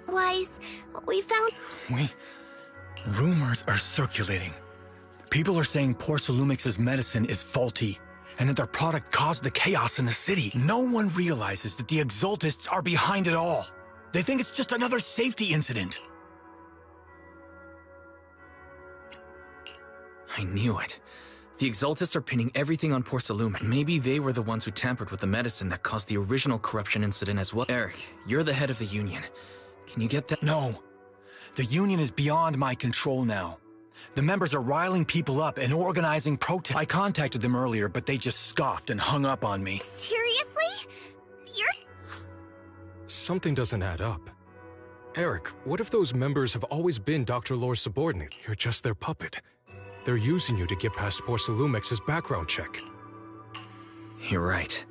Wise, we found... Rumors are circulating. People are saying Porcelumix's medicine is faulty, and that their product caused the chaos in the city. No one realizes that the Exaltists are behind it all. They think it's just another safety incident. I knew it. The Exaltists are pinning everything on Porcelumix. Maybe they were the ones who tampered with the medicine that caused the original corruption incident as well. Eric, you're the head of the Union. Can you get that? No. The Union is beyond my control now. The members are riling people up and organizing protests. I contacted them earlier, but they just scoffed and hung up on me. Seriously? You're... Something doesn't add up. Eric, what if those members have always been Dr. Lore's subordinate? You're just their puppet. They're using you to get past Porcelumix's background check. You're right.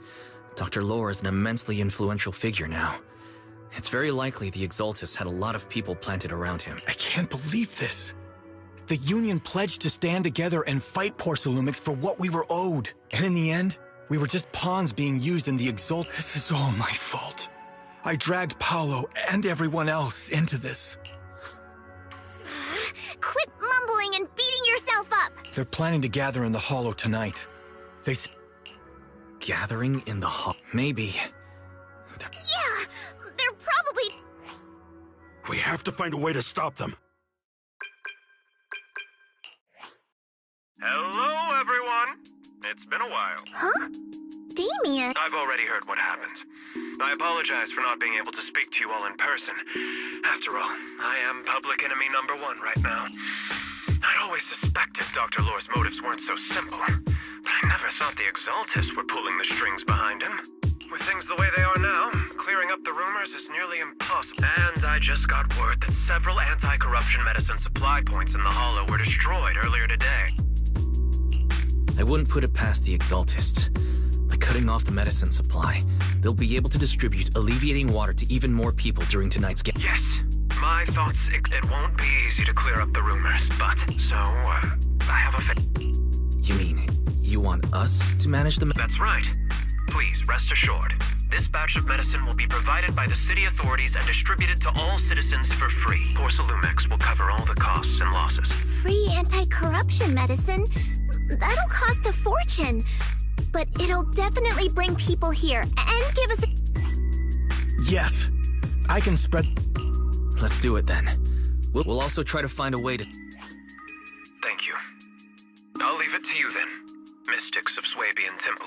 Dr. Lore is an immensely influential figure now. It's very likely the Exaltus had a lot of people planted around him. I can't believe this. The Union pledged to stand together and fight Porcelumix for what we were owed. And in the end, we were just pawns being used in the Exalt. This is all my fault. I dragged Paolo and everyone else into this. Quit mumbling and beating yourself up! They're planning to gather in the Hollow tonight. Gathering in the Hollow? Maybe. Yeah, they're probably... We have to find a way to stop them. Hello, everyone. It's been a while. Huh? Damien? I've already heard what happened. I apologize for not being able to speak to you all in person. After all, I am public enemy #1 right now. I'd always suspected Dr. Lore's motives weren't so simple, but I never thought the Exaltists were pulling the strings behind him. With things the way they are now, clearing up the rumors is nearly impossible. And I just got word that several anti-corruption medicine supply points in the Hollow were destroyed earlier today. I wouldn't put it past the Exaltists. By cutting off the medicine supply, they'll be able to distribute alleviating water to even more people during tonight's game. Yes, my thoughts, it won't be easy to clear up the rumors, but, I have a You mean, you want us to manage them? That's right. Please, rest assured. This batch of medicine will be provided by the city authorities and distributed to all citizens for free. Porcelumix will cover all the costs and losses. Free anti-corruption medicine? That'll cost a fortune. But it'll definitely bring people here and give us a... Yes, I can spread... Let's do it then. We'll also try to find a way to... Thank you. I'll leave it to you then, mystics of Swabian Temple.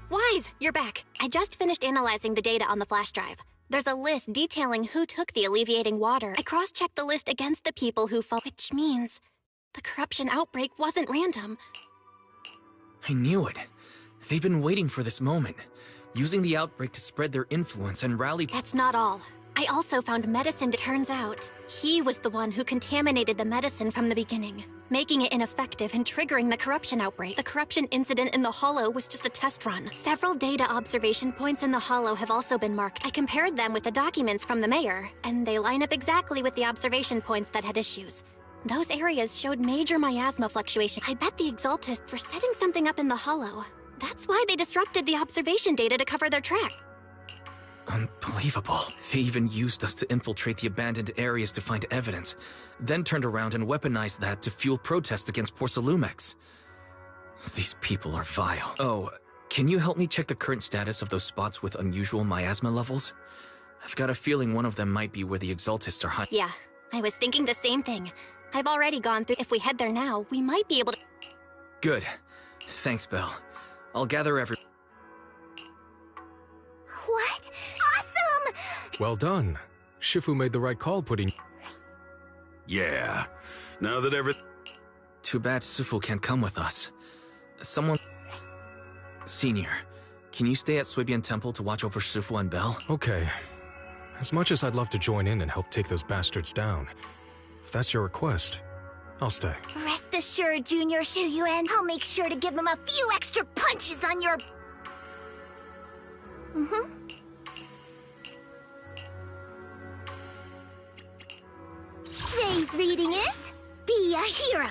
Wise, you're back. I just finished analyzing the data on the flash drive. There's a list detailing who took the alleviating water. I cross-checked the list against the people who fought, which means the corruption outbreak wasn't random. I knew it. They've been waiting for this moment, using the outbreak to spread their influence and rally... That's not all. I also found medicine that turns out he was the one who contaminated the medicine from the beginning, making it ineffective and triggering the corruption outbreak. The corruption incident in the Hollow was just a test run. Several data observation points in the Hollow have also been marked. I compared them with the documents from the mayor, and they line up exactly with the observation points that had issues. Those areas showed major miasma fluctuation. I bet the Exaltists were setting something up in the Hollow. That's why they disrupted the observation data to cover their track. Unbelievable. They even used us to infiltrate the abandoned areas to find evidence, then turned around and weaponized that to fuel protests against Porcelumix. These people are vile. Oh, can you help me check the current status of those spots with unusual miasma levels? I've got a feeling one of them might be where the Exaltists are hiding. Yeah, I was thinking the same thing. I've already gone through. If we head there now, we might be able to... Good. Thanks, Belle. I'll gather every... What? Awesome! Well done. Shifu made the right call putting... Yeah. Now that Too bad Sufu can't come with us. Someone... Senior, can you stay at Swabian Temple to watch over Sufu and Belle? Okay. As much as I'd love to join in and help take those bastards down, if that's your request, I'll stay. Rest assured, Junior Shuyuan, I'll make sure to give him a few extra punches on your... Today's reading is Be a Hero.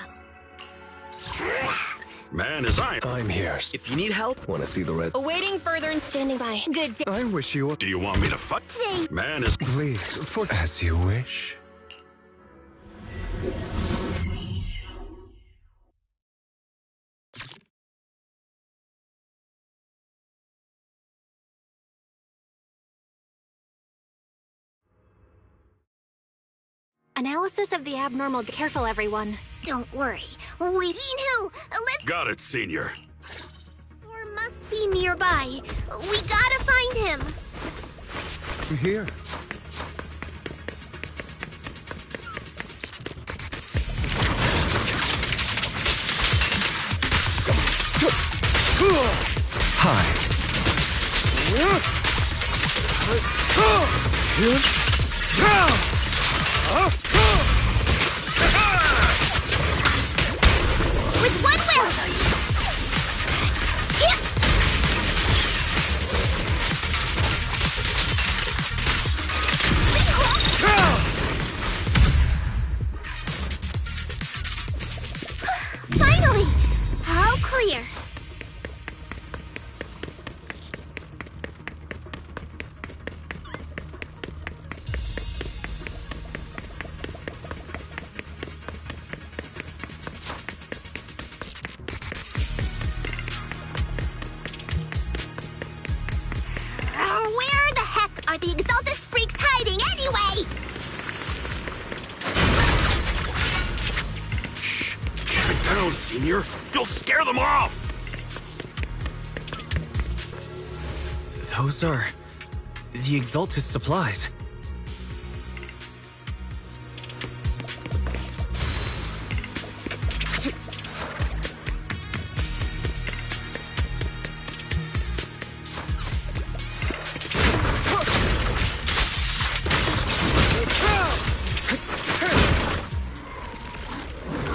man is I'm here. If you need help, Want to see the red? Awaiting further and standing by. Good day. I wish you... Do you want me to fight? Today... Man is... Please, for... As you wish. Analysis of the abnormal... Careful, everyone. Don't worry. Wait, let's... Got it, Senior. Or must be nearby. We gotta find him. Here. Hi. With one will! Finally! All clear. Where the heck are the Exaltus freaks hiding anyway? Keep it down, Senior. You'll scare them off! Those are... the Exaltus supplies.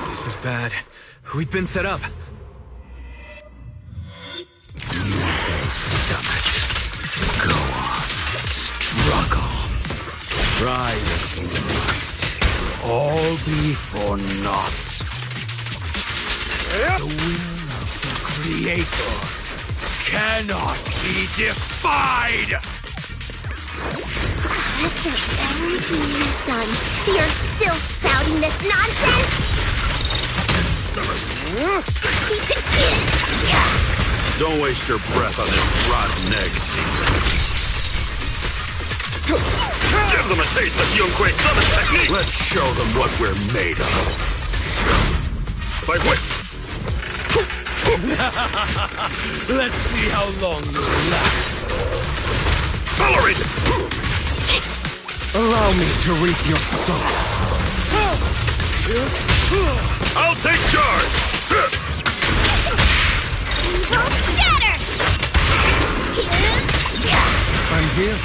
This is bad. We've been set up. Go on. Struggle. Try this might. All be for naught. The will of the Creator cannot be defied! After everything you've done, you're still spouting this nonsense? Don't waste your breath on this rotten egg, Senior. Give them a taste of Yunque's summon technique! Let's show them what we're made of. By which... Let's see how long you'll last. Tolerate it! Allow me to reap your soul. I'll take charge! Evil scatter! I'm here.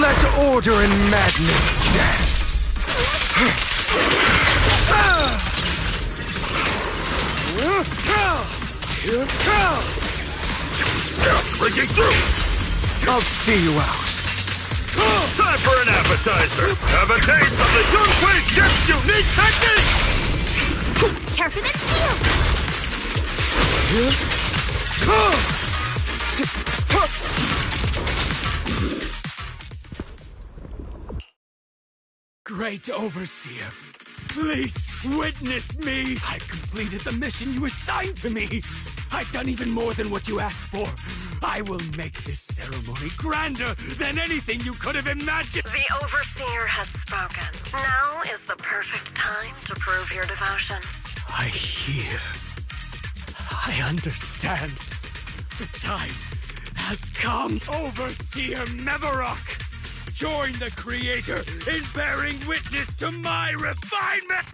Let order and madness dance. Breaking through! I'll see you out. Time for an appetizer! Have a taste of the Yunquei Ship's unique technique! Sharper than Great Overseer, please witness me! I've completed the mission you assigned to me! I've done even more than what you asked for! I will make this ceremony grander than anything you could have imagined! The Overseer has spoken. Now is the perfect time to prove your devotion. I hear. I understand. The time has come. Overseer Mevarok! Join the Creator in bearing witness to my refinement!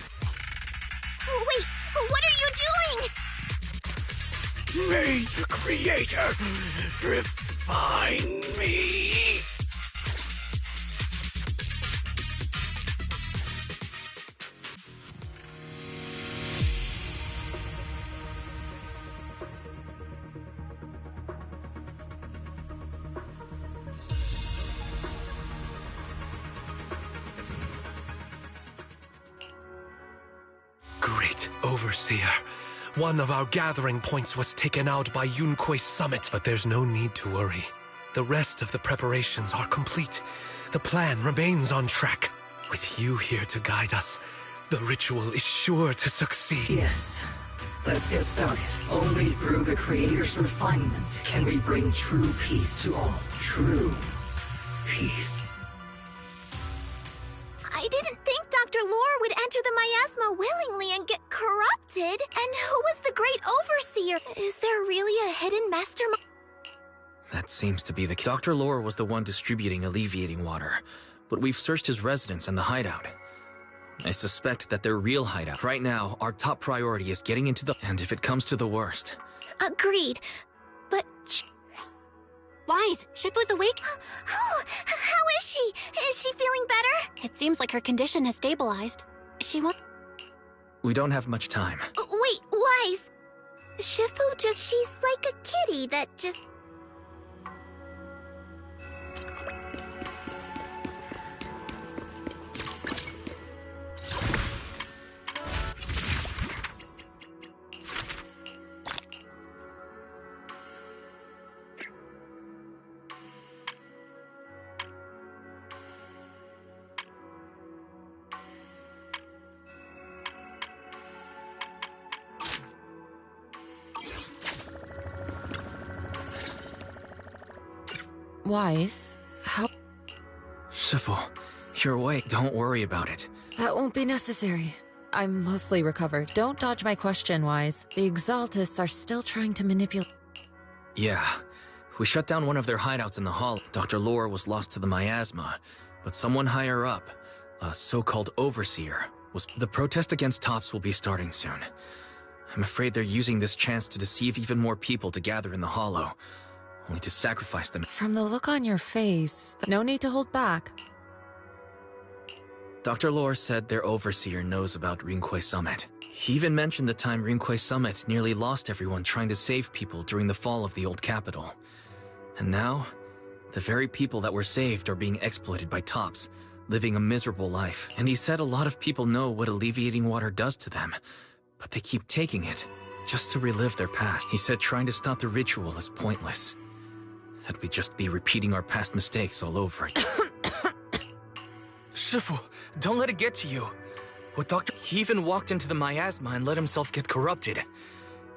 Wait, what are you doing? May the Creator refine me! Great Overseer. One of our gathering points was taken out by Yunque's summit, but there's no need to worry. The rest of the preparations are complete. The plan remains on track. With you here to guide us, the ritual is sure to succeed. Yes. Let's get started. Only through the Creator's refinement can we bring true peace to all. True peace. I didn't think Dr. Lore would enter the miasma willingly and get corrupted. And who was the Great Overseer? Is there really a hidden mastermind? That seems to be the case. Dr. Lore was the one distributing alleviating water, but we've searched his residence and the hideout. I suspect that they're real hideout. Right now, our top priority is getting into the... And if it comes to the worst... Agreed. But... Wise, Shifu's awake? Oh, how is she? Is she feeling better? It seems like her condition has stabilized. She won't... We don't have much time. Wait, Wise. Shifu she's like a kitty that just... Wise, how... Shifu, you're awake. Don't worry about it. That won't be necessary. I'm mostly recovered. Don't dodge my question, Wise. The Exaltists are still trying to manipulate... Yeah. We shut down one of their hideouts in the hall. Dr. Lore was lost to the miasma, but someone higher up, a so-called overseer, was... The protest against Tops will be starting soon. I'm afraid they're using this chance to deceive even more people to gather in the hollow, only to sacrifice them. From the look on your face, no need to hold back. Dr. Lore said their overseer knows about Rinkwei Summit. He even mentioned the time Rinkwei Summit nearly lost everyone trying to save people during the fall of the old capital. And now, the very people that were saved are being exploited by Tops, living a miserable life. And he said a lot of people know what alleviating water does to them, but they keep taking it, just to relive their past. He said trying to stop the ritual is pointless. That we'd just be repeating our past mistakes all over again. Shifu, don't let it get to you. What Dr. He even walked into the miasma and let himself get corrupted.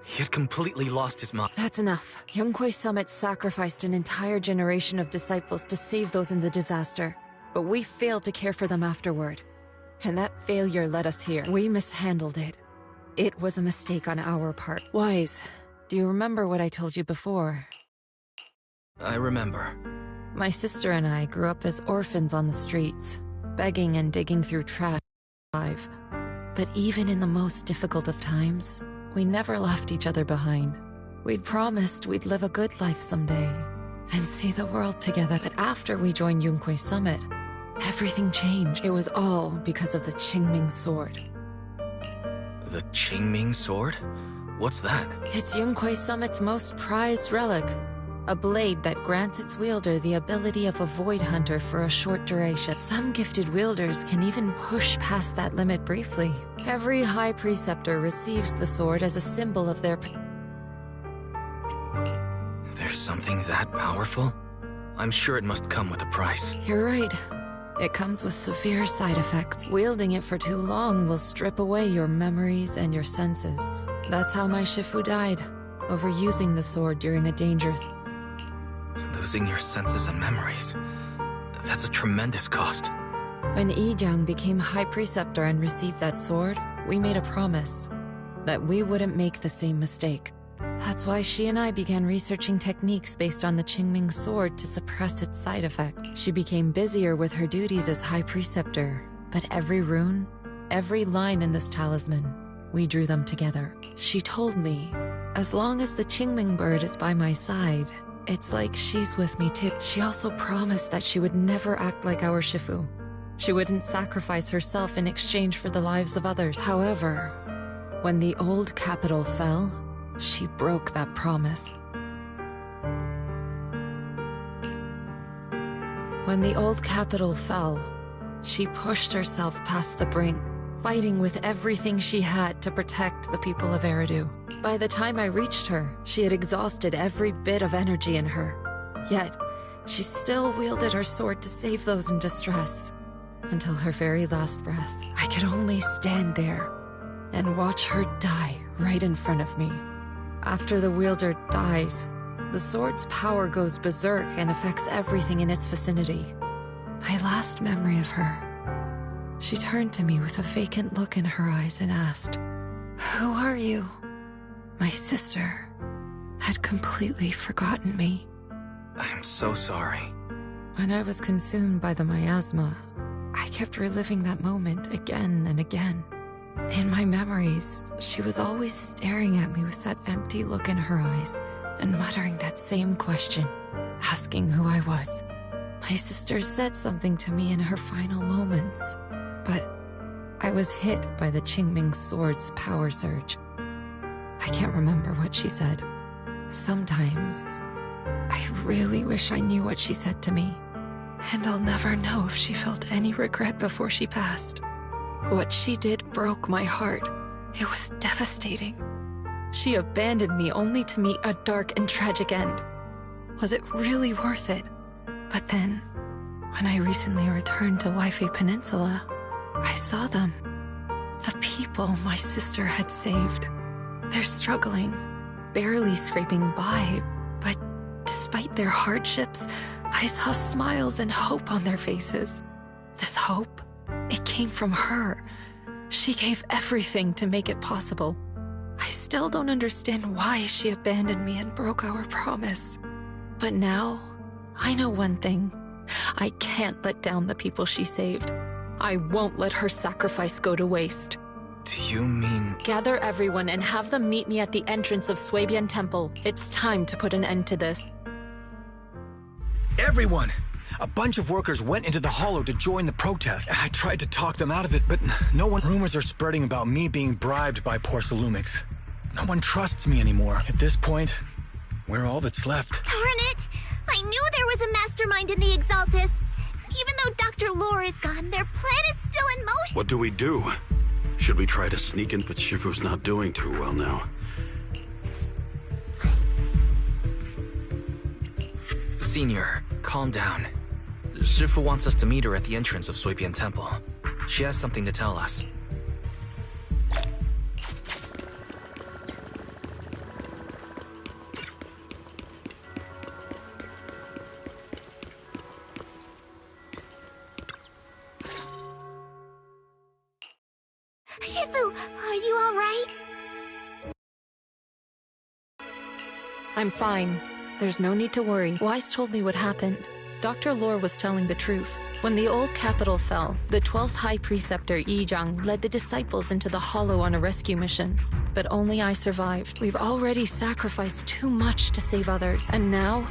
He had completely lost his mind. That's enough. Yunkwei Summit sacrificed an entire generation of disciples to save those in the disaster, but we failed to care for them afterward. And that failure led us here. We mishandled it. It was a mistake on our part. Wise, do you remember what I told you before? I remember. My sister and I grew up as orphans on the streets, begging and digging through trash. But even in the most difficult of times, we never left each other behind. We'd promised we'd live a good life someday and see the world together. But after we joined Yunkwei Summit, everything changed. It was all because of the Qingming Sword. The Qingming Sword? What's that? It's Yunkwei Summit's most prized relic. A blade that grants its wielder the ability of a void hunter for a short duration. Some gifted wielders can even push past that limit briefly. Every High Preceptor receives the sword as a symbol of their... There's something that powerful? I'm sure it must come with a price. You're right. It comes with severe side effects. Wielding it for too long will strip away your memories and your senses. That's how my Shifu died, overusing the sword during a dangerous... Losing your senses and memories. That's a tremendous cost. When Yijiang became High Preceptor and received that sword, we made a promise that we wouldn't make the same mistake. That's why she and I began researching techniques based on the Qingming Sword to suppress its side effect. She became busier with her duties as High Preceptor, but every rune, every line in this talisman, we drew them together. She told me, as long as the Qingming bird is by my side, it's like she's with me too. She also promised that she would never act like our Shifu. She wouldn't sacrifice herself in exchange for the lives of others. However, when the old capital fell, she broke that promise. When the old capital fell, she pushed herself past the brink, fighting with everything she had to protect the people of Eridu. By the time I reached her, she had exhausted every bit of energy in her. Yet, she still wielded her sword to save those in distress. Until her very last breath, I could only stand there and watch her die right in front of me. After the wielder dies, the sword's power goes berserk and affects everything in its vicinity. My last memory of her, she turned to me with a vacant look in her eyes and asked, "Who are you?" My sister had completely forgotten me. I'm so sorry. When I was consumed by the miasma, I kept reliving that moment again and again. In my memories, she was always staring at me with that empty look in her eyes and muttering that same question, asking who I was. My sister said something to me in her final moments, but I was hit by the Qingming sword's power surge. I can't remember what she said. Sometimes, I really wish I knew what she said to me, and I'll never know if she felt any regret before she passed. What she did broke my heart. It was devastating. She abandoned me only to meet a dark and tragic end. Was it really worth it? But then, when I recently returned to Waifei Peninsula, I saw them. The people my sister had saved. They're struggling, barely scraping by, but despite their hardships, I saw smiles and hope on their faces. This hope, it came from her. She gave everything to make it possible. I still don't understand why she abandoned me and broke our promise. But now, I know one thing. I can't let down the people she saved. I won't let her sacrifice go to waste. Do you mean... Gather everyone and have them meet me at the entrance of Suibian Temple. It's time to put an end to this. Everyone! A bunch of workers went into the hollow to join the protest. I tried to talk them out of it, but no one... Rumors are spreading about me being bribed by Porcelumix. No one trusts me anymore. At this point, we're all that's left. Darn it! I knew there was a mastermind in the Exaltists. Even though Dr. Lore is gone, their plan is still in motion. What do we do? Should we try to sneak in? But Shifu's not doing too well now. Senior, calm down. Shifu wants us to meet her at the entrance of Suibian Temple. She has something to tell us. Shifu, are you all right? I'm fine. There's no need to worry. Wise told me what happened. Dr. Lore was telling the truth. When the old capital fell, the 12th High Preceptor Yi Zhang led the disciples into the Hollow on a rescue mission. But only I survived. We've already sacrificed too much to save others. And now,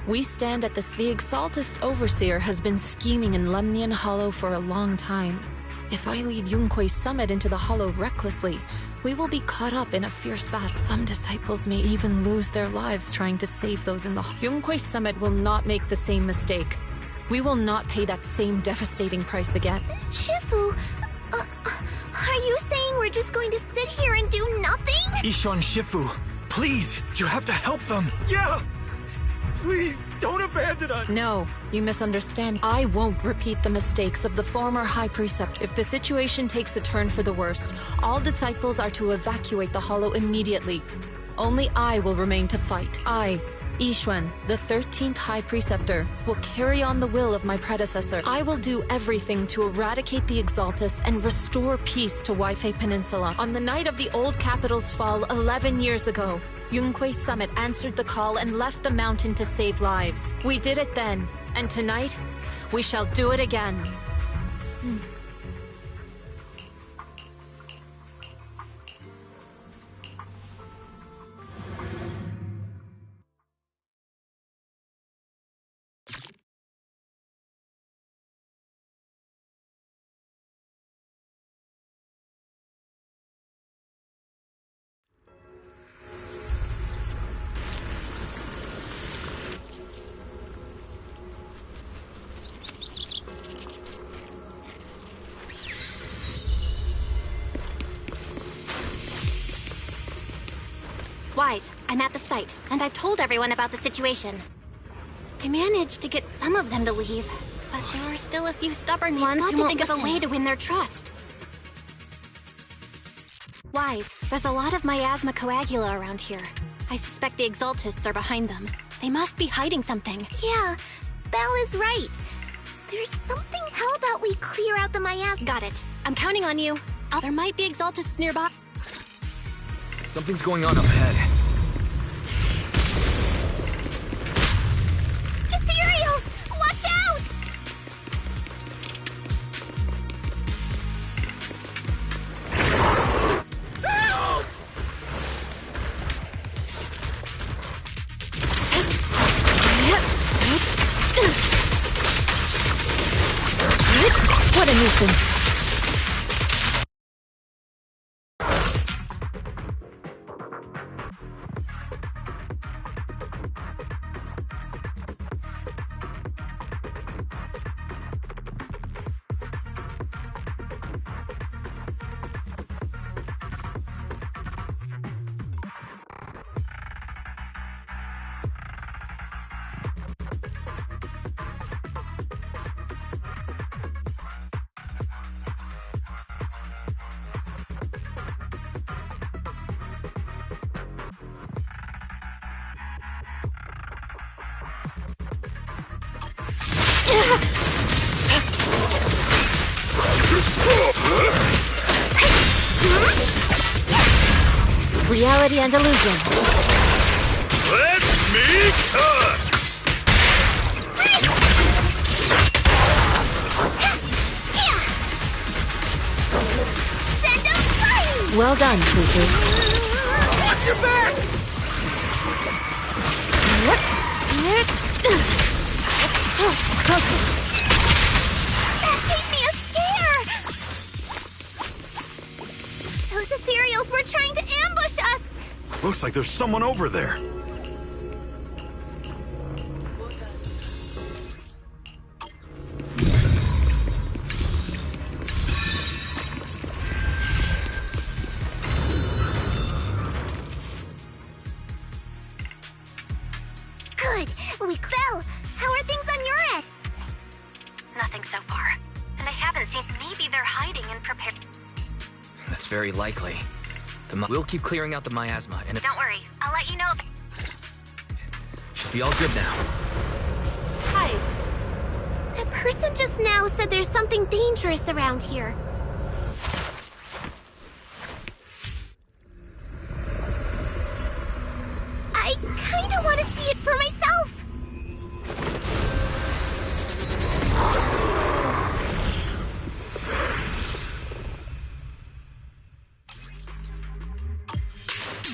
we stand at this. The Exaltus Overseer has been scheming in Lemnian Hollow for a long time. If I lead Yunque's summit into the Hollow recklessly, we will be caught up in a fierce battle. Some disciples may even lose their lives trying to save those in the Yunque's summit will not make the same mistake. We will not pay that same devastating price again. Shifu, are you saying we're just going to sit here and do nothing? Ishan, Shifu, please, you have to help them. Yeah! Please, don't abandon us! No, you misunderstand. I won't repeat the mistakes of the former High Precept. If the situation takes a turn for the worse, all disciples are to evacuate the Hollow immediately. Only I will remain to fight. I, Yixuan, the 13th High Preceptor, will carry on the will of my predecessor. I will do everything to eradicate the Exaltus and restore peace to Waifei Peninsula. On the night of the old capital's fall 11 years ago, Yunque's summit answered the call and left the mountain to save lives. We did it then, and tonight, we shall do it again. Wise, I'm at the site, and I've told everyone about the situation. I managed to get some of them to leave, but there are still a few stubborn ones who won't think of a way to win their trust. Wise, there's a lot of miasma coagula around here. I suspect the Exaltists are behind them. They must be hiding something. Yeah, Belle is right. There's something... How about we clear out the miasma? Got it. I'm counting on you. There might be Exaltists nearby. Something's going on up ahead. Ethereals! Watch out! distance. Reality and illusion. Let me cut! Send 'em flying! Well done, Cuckoo. Watch your back! That gave me a scare! Those ethereals were trying to ambush us! Looks like there's someone over there. Good! We fell! How are things on your end? Nothing so far. And I haven't seen. Maybe they're hiding and prepared. That's very likely. We'll keep clearing out the miasma, and Don't worry, I'll let you know. Should be all good now. Guys, that person just now said there's something dangerous around here. I kinda want to see it for myself.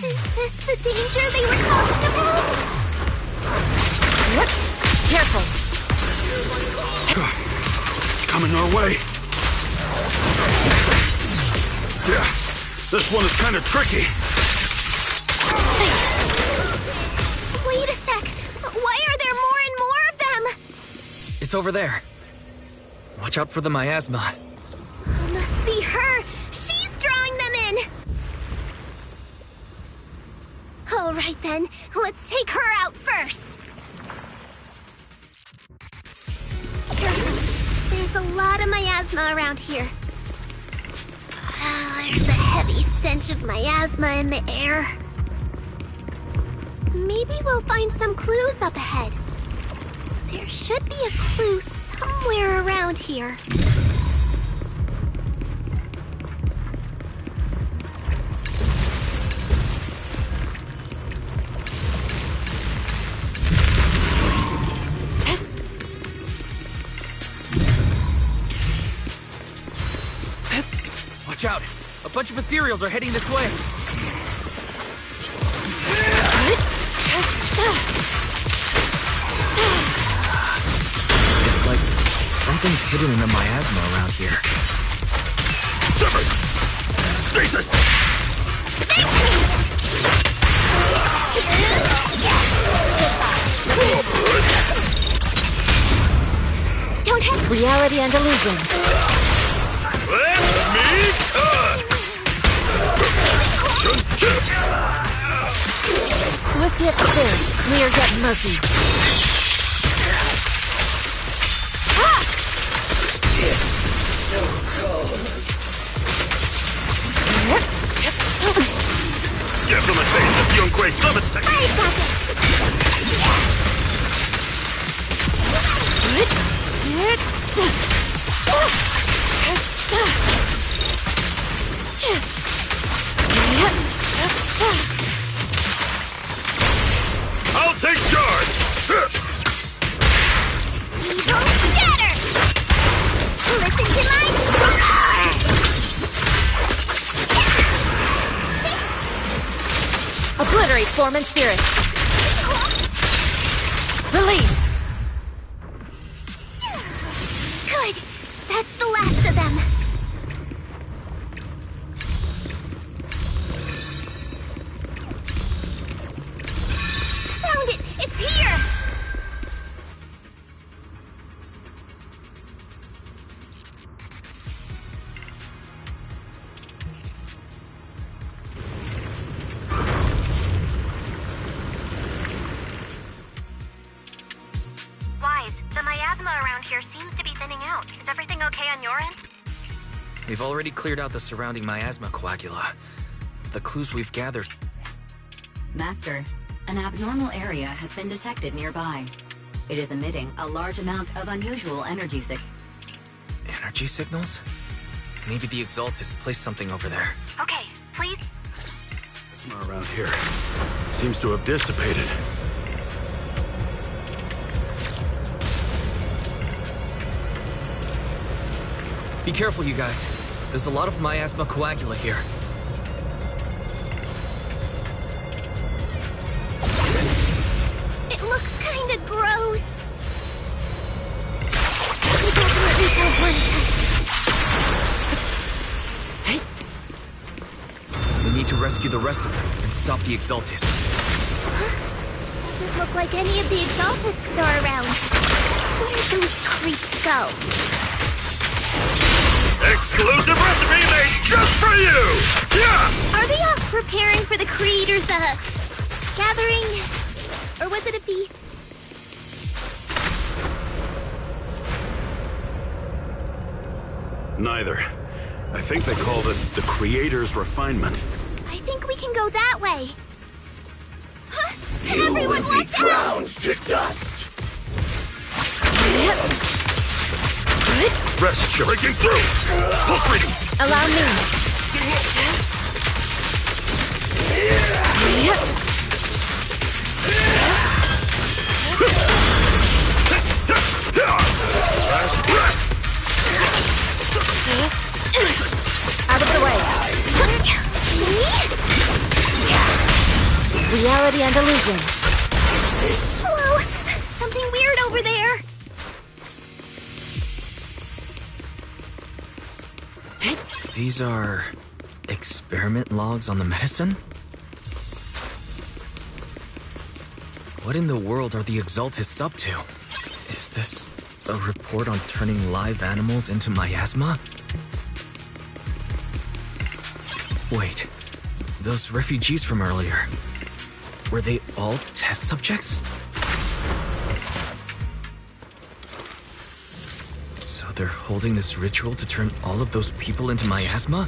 Is this the danger they were talking about? Careful. It's coming our way. Yeah, this one is kind of tricky. Wait a sec. Why are there more and more of them? It's over there. Watch out for the miasma. Must be her. She's drawing them in. All right then, let's take her out first. There's a lot of miasma around here. There's a heavy stench of miasma in the air. Maybe we'll find some clues up ahead. There should be a clue somewhere around here. Watch out! A bunch of ethereals are heading this way. It's like something's hidden in the miasma around here. Severed! Stasis! Don't have Reality and illusion. Let me cut! Swift yet still, clear yet murky. Give them a taste of Yunque's Summit's technique! I'll take charge! Evil scatter! Listen to my roar! Obliterate form and spirit. Release. Good. That's the last of them! Found it! It's here! Wise, the miasma around here seems to be thinning out. Is everything okay on your end? We've already cleared out the surrounding miasma coagula. The clues we've gathered... Master, an abnormal area has been detected nearby. It is emitting a large amount of unusual energy Energy signals? Maybe the Exaltist placed something over there. Okay, please. Plasma around here seems to have dissipated. Be careful, you guys. There's a lot of miasma coagula here. It looks kinda gross. We definitely don't want to touch. We need to rescue the rest of them and stop the Exaltist. Huh? Doesn't look like any of the Exaltists are around. Where'd those creeps go? Exclusive recipe made just for you! Yeah! Are they off preparing for the Creator's, gathering? Or was it a feast? Neither. I think they called it the Creator's Refinement. I think we can go that way. Huh? Everyone watch out! To dust! Rest your breaking through! Pulse reading! Allow me. Last breath! Out of the way. Reality and illusion. Hello! Something weird over there! These are... experiment logs on the medicine? What in the world are the Exaltists up to? Is this a report on turning live animals into miasma? Wait, those refugees from earlier, were they all test subjects? So they're holding this ritual to turn all of those people into miasma?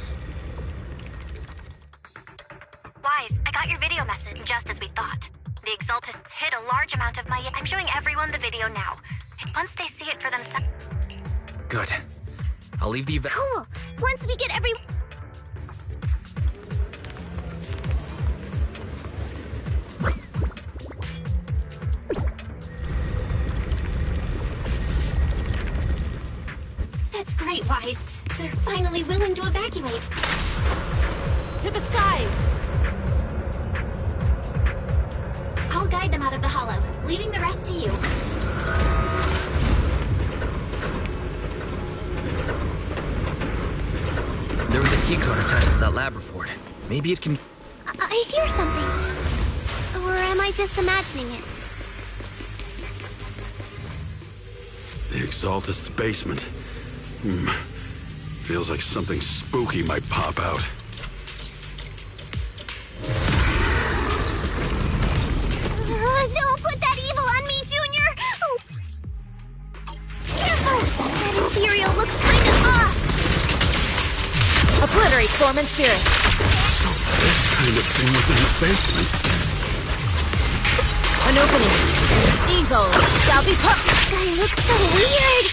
Wise, I got your video message just as we thought. The Exaltists hid a large amount of I'm showing everyone the video now. Once they see it for themselves... Good. I'll leave the event... Cool! Once we get That's great, Wise. They're finally willing to evacuate. To the skies! I'll guide them out of the hollow, leaving the rest to you. There was a keycard attached to that lab report. Maybe it can... I hear something. Or am I just imagining it? The Exaltist's basement. Feels like something spooky might pop out. Don't put that evil on me, Junior! Oh. Careful! That Imperial looks kind of off! Obliterate form and spirit. So this kind of thing was in the basement. An opening. Evil shall be put. This guy looks so weird!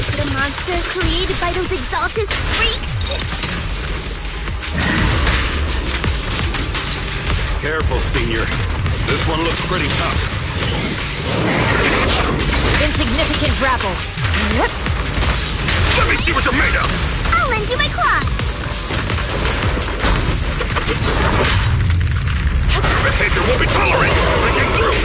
The monster created by those Exaltist freaks! Careful, Senior. This one looks pretty tough. Insignificant grapple. Let me see what you're made of! I'll lend you my claw! Behavior won't be tolerated! Breaking through!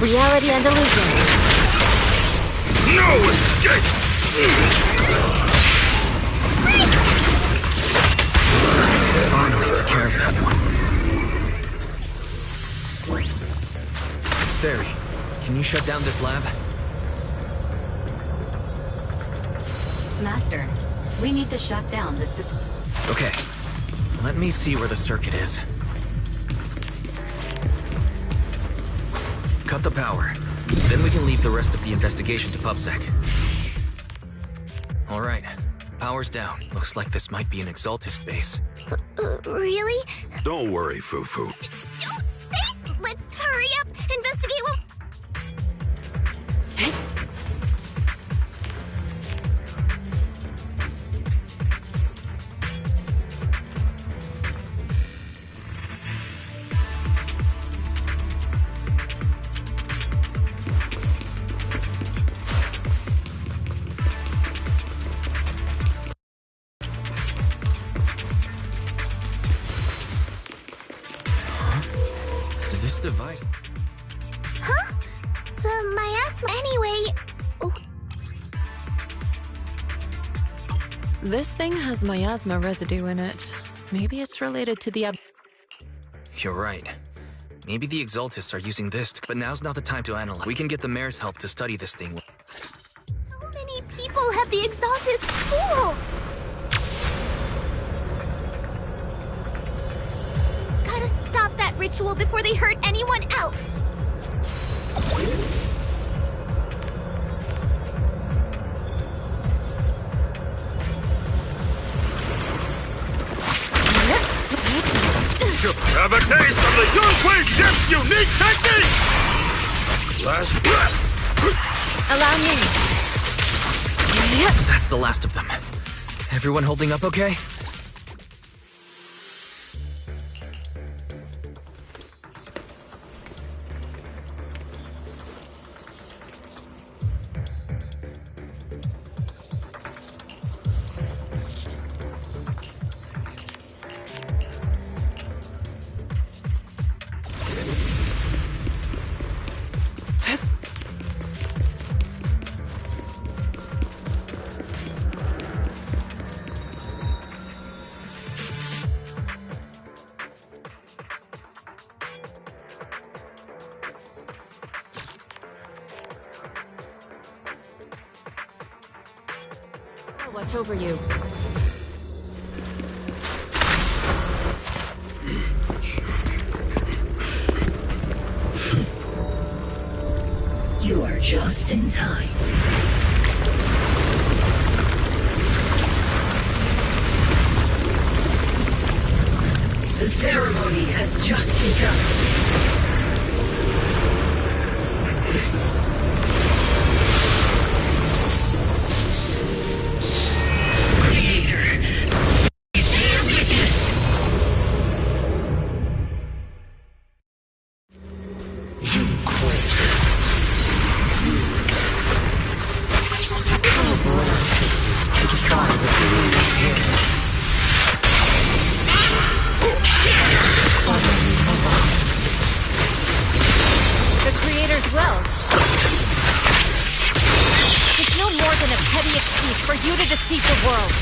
Reality and illusion. No escape! Finally took care of that one. Fairy, can you shut down this lab? Master, we need to shut down this facility. Okay. Let me see where the circuit is. Cut the power. Then we can leave the rest of the investigation to PubSec. Alright. Power's down. Looks like this might be an Exaltist base. Really? Don't worry, Fufu. Don't say let's hurry up! Investigate what... This device... Huh? The miasma... Anyway... Oh. This thing has miasma residue in it. Maybe it's related to the You're right. Maybe the Exaltists are using this, but now's not the time to analyze. We can get the mayor's help to study this thing. How many people have the Exaltists fooled? Gotta stop that ritual before they hurt anyone else! Have a taste of the Yunhui Ship's unique technique! Last breath! Allow me. That's the last of them. Everyone holding up okay? I'll watch over you. You are just in time. The ceremony has just begun. The Creator's will. It's no more than a petty excuse for you to deceive the world.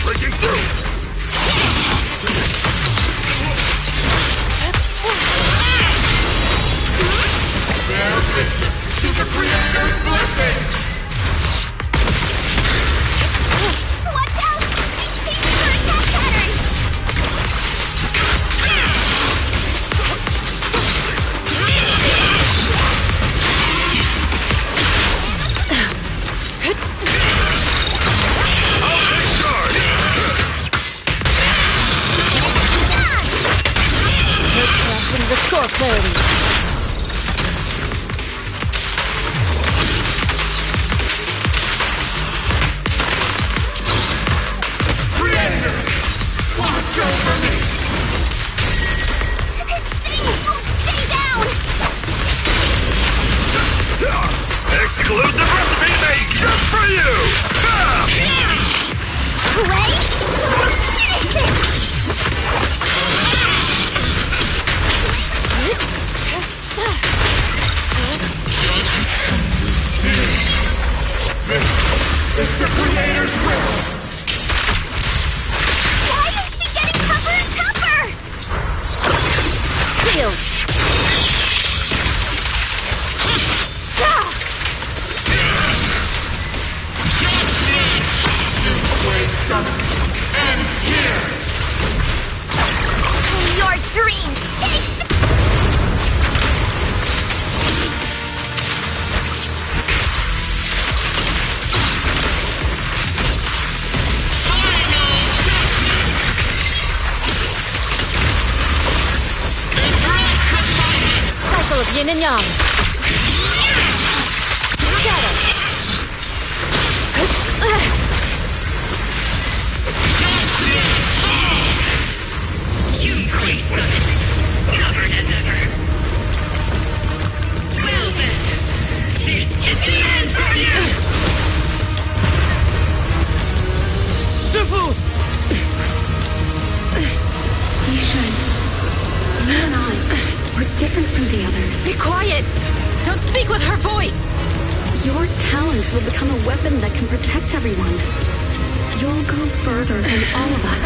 Breaking through! Bear witness to the Creator's blessing! Watch out! These things are attack patterns! And restore clarity. Creator! Watch over me! This thing won't stay down! Exclusive recipe made just for you! Ready? Finish it! of yin and yang. Look at it. Yunquei Summit, stubborn as ever. Well then, this is the end for you! Shifu! Yishan, you and I, we're different from the others. Be quiet! Don't speak with her voice! Your talent will become a weapon that can protect everyone. You'll go further than all of us.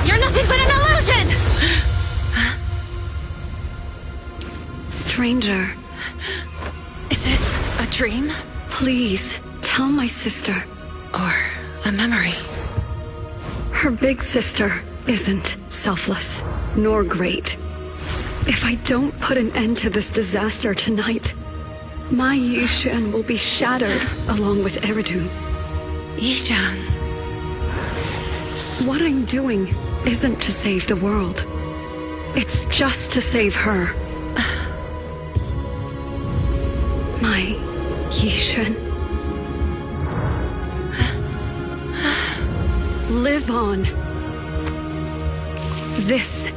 You're nothing but an illusion! Stranger. Is this a dream? Please, tell my sister. Or a memory? Her big sister isn't selfless, nor great. If I don't put an end to this disaster tonight, my Yishan will be shattered along with Eridu. Yishan. What I'm doing isn't to save the world. It's just to save her. My Yishan. Live on. This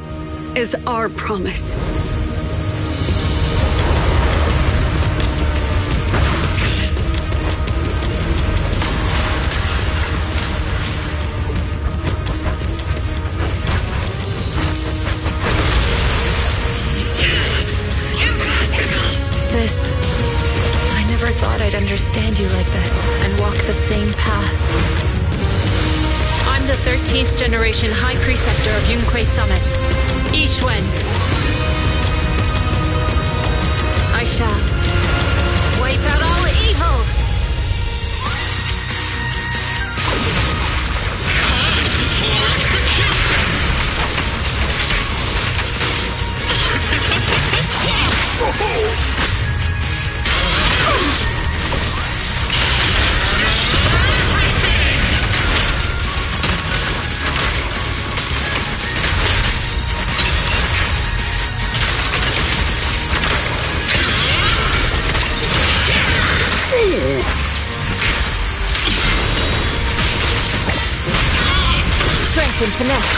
is our promise. Sis, I never thought I'd understand you like this and walk the same path. I'm the 13th generation High Preceptor of Yunquei Summit, Yixuan. I shall wipe out all evil! Strength and finesse.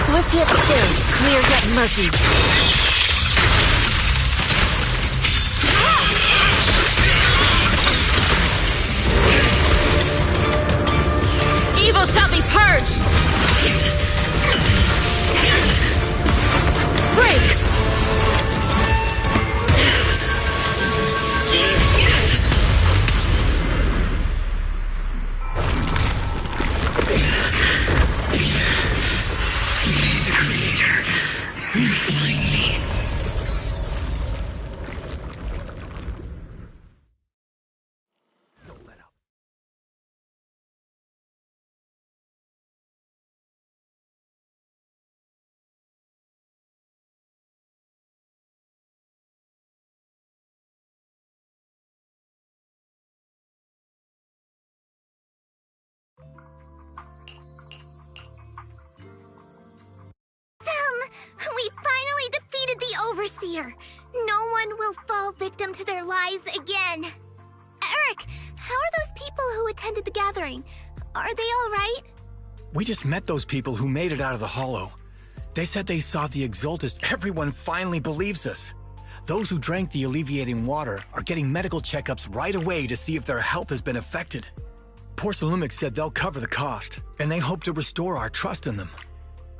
Swift yet still, clear yet murky. Evil shall be purged! Break! We finally defeated the Overseer! No one will fall victim to their lies again! Eric, how are those people who attended the gathering? Are they all right? We just met those people who made it out of the Hollow. They said they saw the Exaltist. Everyone finally believes us. Those who drank the alleviating water are getting medical checkups right away to see if their health has been affected. Porcelumix said they'll cover the cost, and they hope to restore our trust in them.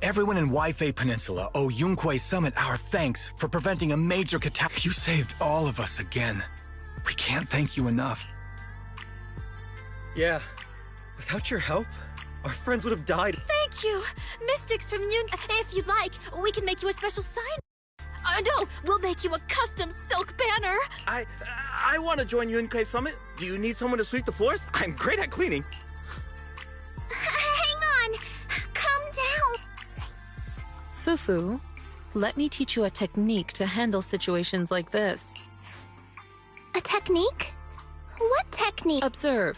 Everyone in Waifei Peninsula owe Yunquei Summit our thanks for preventing a major catastrophe. You saved all of us again. We can't thank you enough. Yeah. Without your help, our friends would have died. Thank you! Mystics from Yun... If you'd like, we can make you a special sign. No, we'll make you a custom silk banner. I want to join Yunquei Summit. Do you need someone to sweep the floors? I'm great at cleaning. Hang on! Calm down! Fufu, let me teach you a technique to handle situations like this. A technique? What technique? Observe.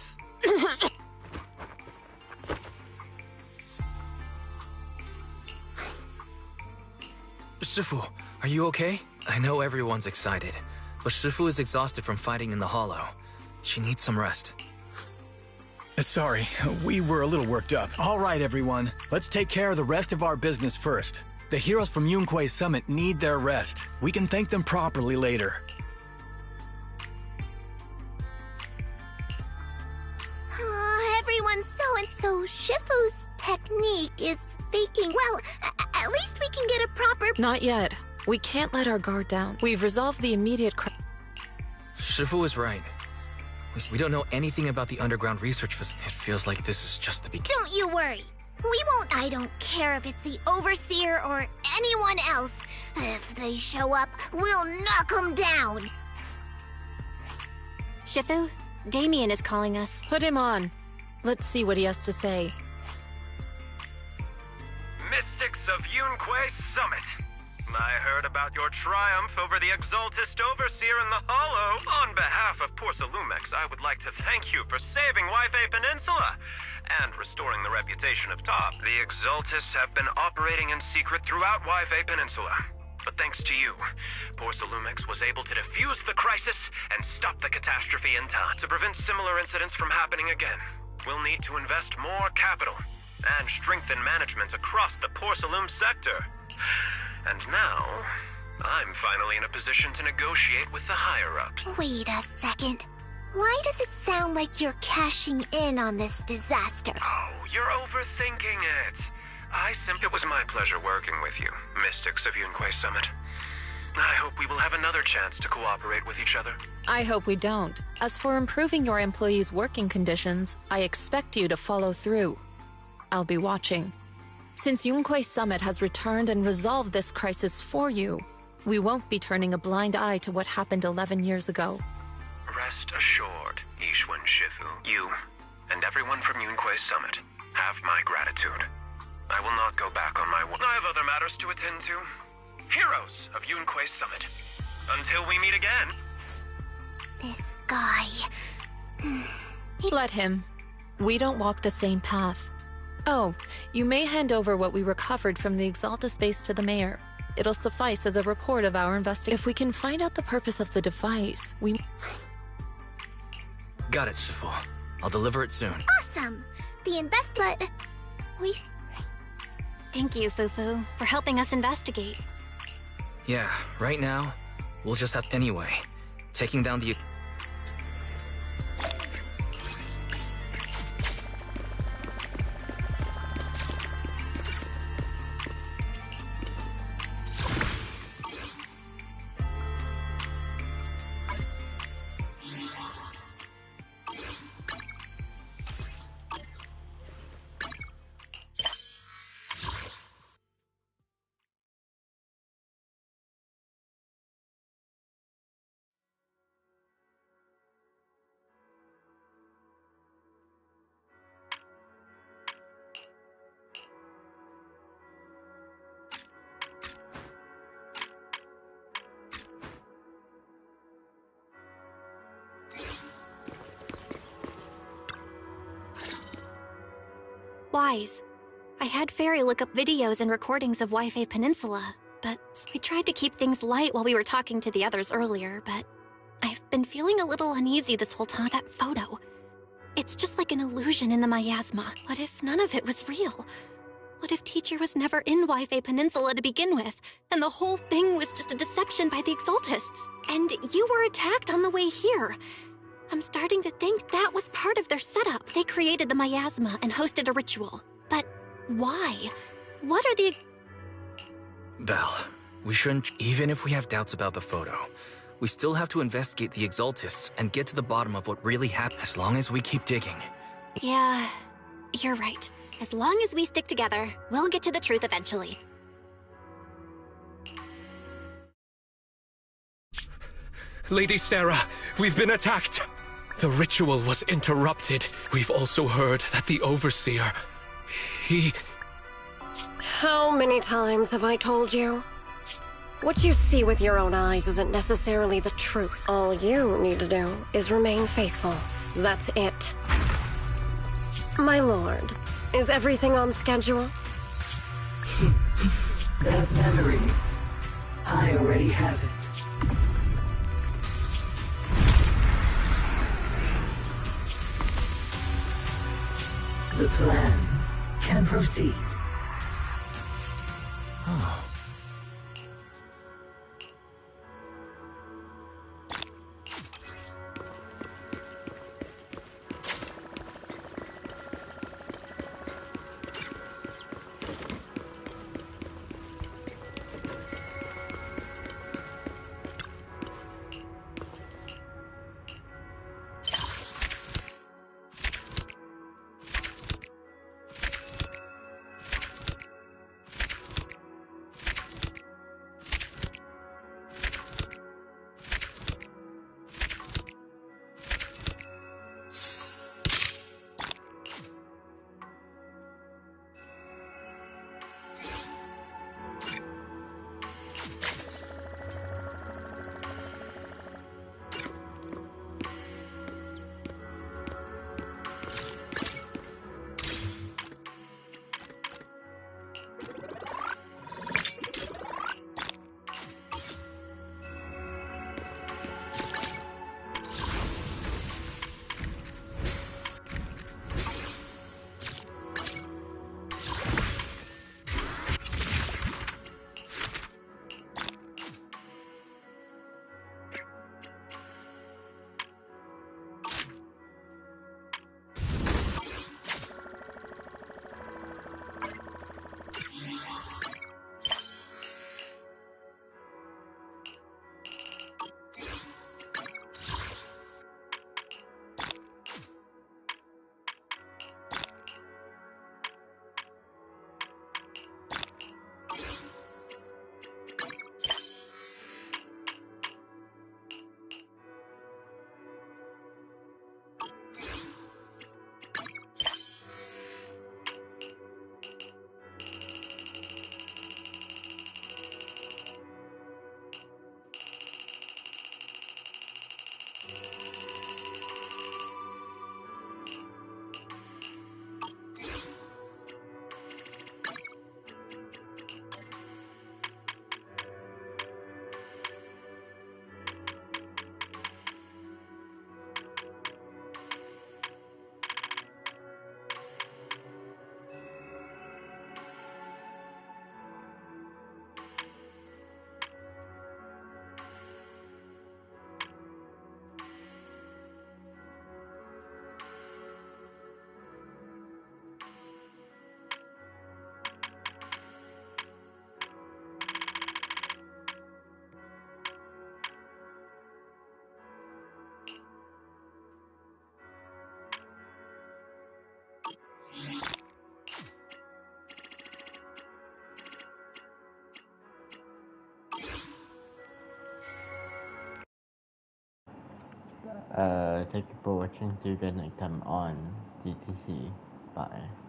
Shifu, are you okay? I know everyone's excited, but Shifu is exhausted from fighting in the hollow. She needs some rest. Sorry, we were a little worked up. All right, everyone. Let's take care of the rest of our business first. The heroes from Yunque's summit need their rest. We can thank them properly later. Everyone's so-and-so. Shifu's technique is faking. Well, at least we can get a proper... Not yet. We can't let our guard down. We've resolved the immediate Shifu is right. We don't know anything about the underground research facility. It feels like this is just the beginning. Don't you worry. We won't... I don't care if it's the Overseer or anyone else. If they show up, we'll knock them down. Shifu, Damien is calling us. Put him on. Let's see what he has to say. Mystics of Yunque Summit. I heard about your triumph over the Exaltist Overseer in the Hollow. On behalf of Porsalumex, I would like to thank you for saving Yunque Peninsula and restoring the reputation of Top. The Exaltists have been operating in secret throughout Yunque Peninsula. But thanks to you, Porsalumex was able to defuse the crisis and stop the catastrophe in time. To prevent similar incidents from happening again, we'll need to invest more capital and strengthen management across the Porsalume sector. And now, I'm finally in a position to negotiate with the higher-ups. Wait a second. Why does it sound like you're cashing in on this disaster? Oh, you're overthinking it. It was my pleasure working with you, Mystics of Yunque Summit. I hope we will have another chance to cooperate with each other. I hope we don't. As for improving your employees' working conditions, I expect you to follow through. I'll be watching. Since Yunque Summit has returned and resolved this crisis for you, we won't be turning a blind eye to what happened 11 years ago. Rest assured, Ishwan Shifu. You, and everyone from Yunque Summit, have my gratitude. I will not go back on my word. I have other matters to attend to. Heroes of Yunque Summit. Until we meet again. This guy... Let him. We don't walk the same path. Oh, you may hand over what we recovered from the Exalta space to the mayor. It'll suffice as a report of our investigation. If we can find out the purpose of the device, we... Got it, Shifu. I'll deliver it soon. Awesome! But... we... Thank you, Fufu, for helping us investigate. Yeah, right now, we'll just have... Anyway, taking down the... Wise. I had Fairy look up videos and recordings of Yunque Peninsula, but we tried to keep things light while we were talking to the others earlier, but I've been feeling a little uneasy this whole time. That photo. It's just like an illusion in the miasma. What if none of it was real? What if Teacher was never in Yunque Peninsula to begin with, and the whole thing was just a deception by the Exaltists? And you were attacked on the way here. I'm starting to think that was part of their setup. They created the miasma and hosted a ritual. But why? What are the... Belle, we shouldn't... Even if we have doubts about the photo, we still have to investigate the Exaltists and get to the bottom of what really happened. As long as we keep digging. Yeah, you're right. As long as we stick together, we'll get to the truth eventually. Lady Sarah, we've been attacked. The ritual was interrupted. We've also heard that the Overseer, he... How many times have I told you? What you see with your own eyes isn't necessarily the truth. All you need to do is remain faithful. That's it. My lord, is everything on schedule? That memory, I already have it. The plan can proceed. Oh. Thank you for watching. See you guys next time on GTC. Bye.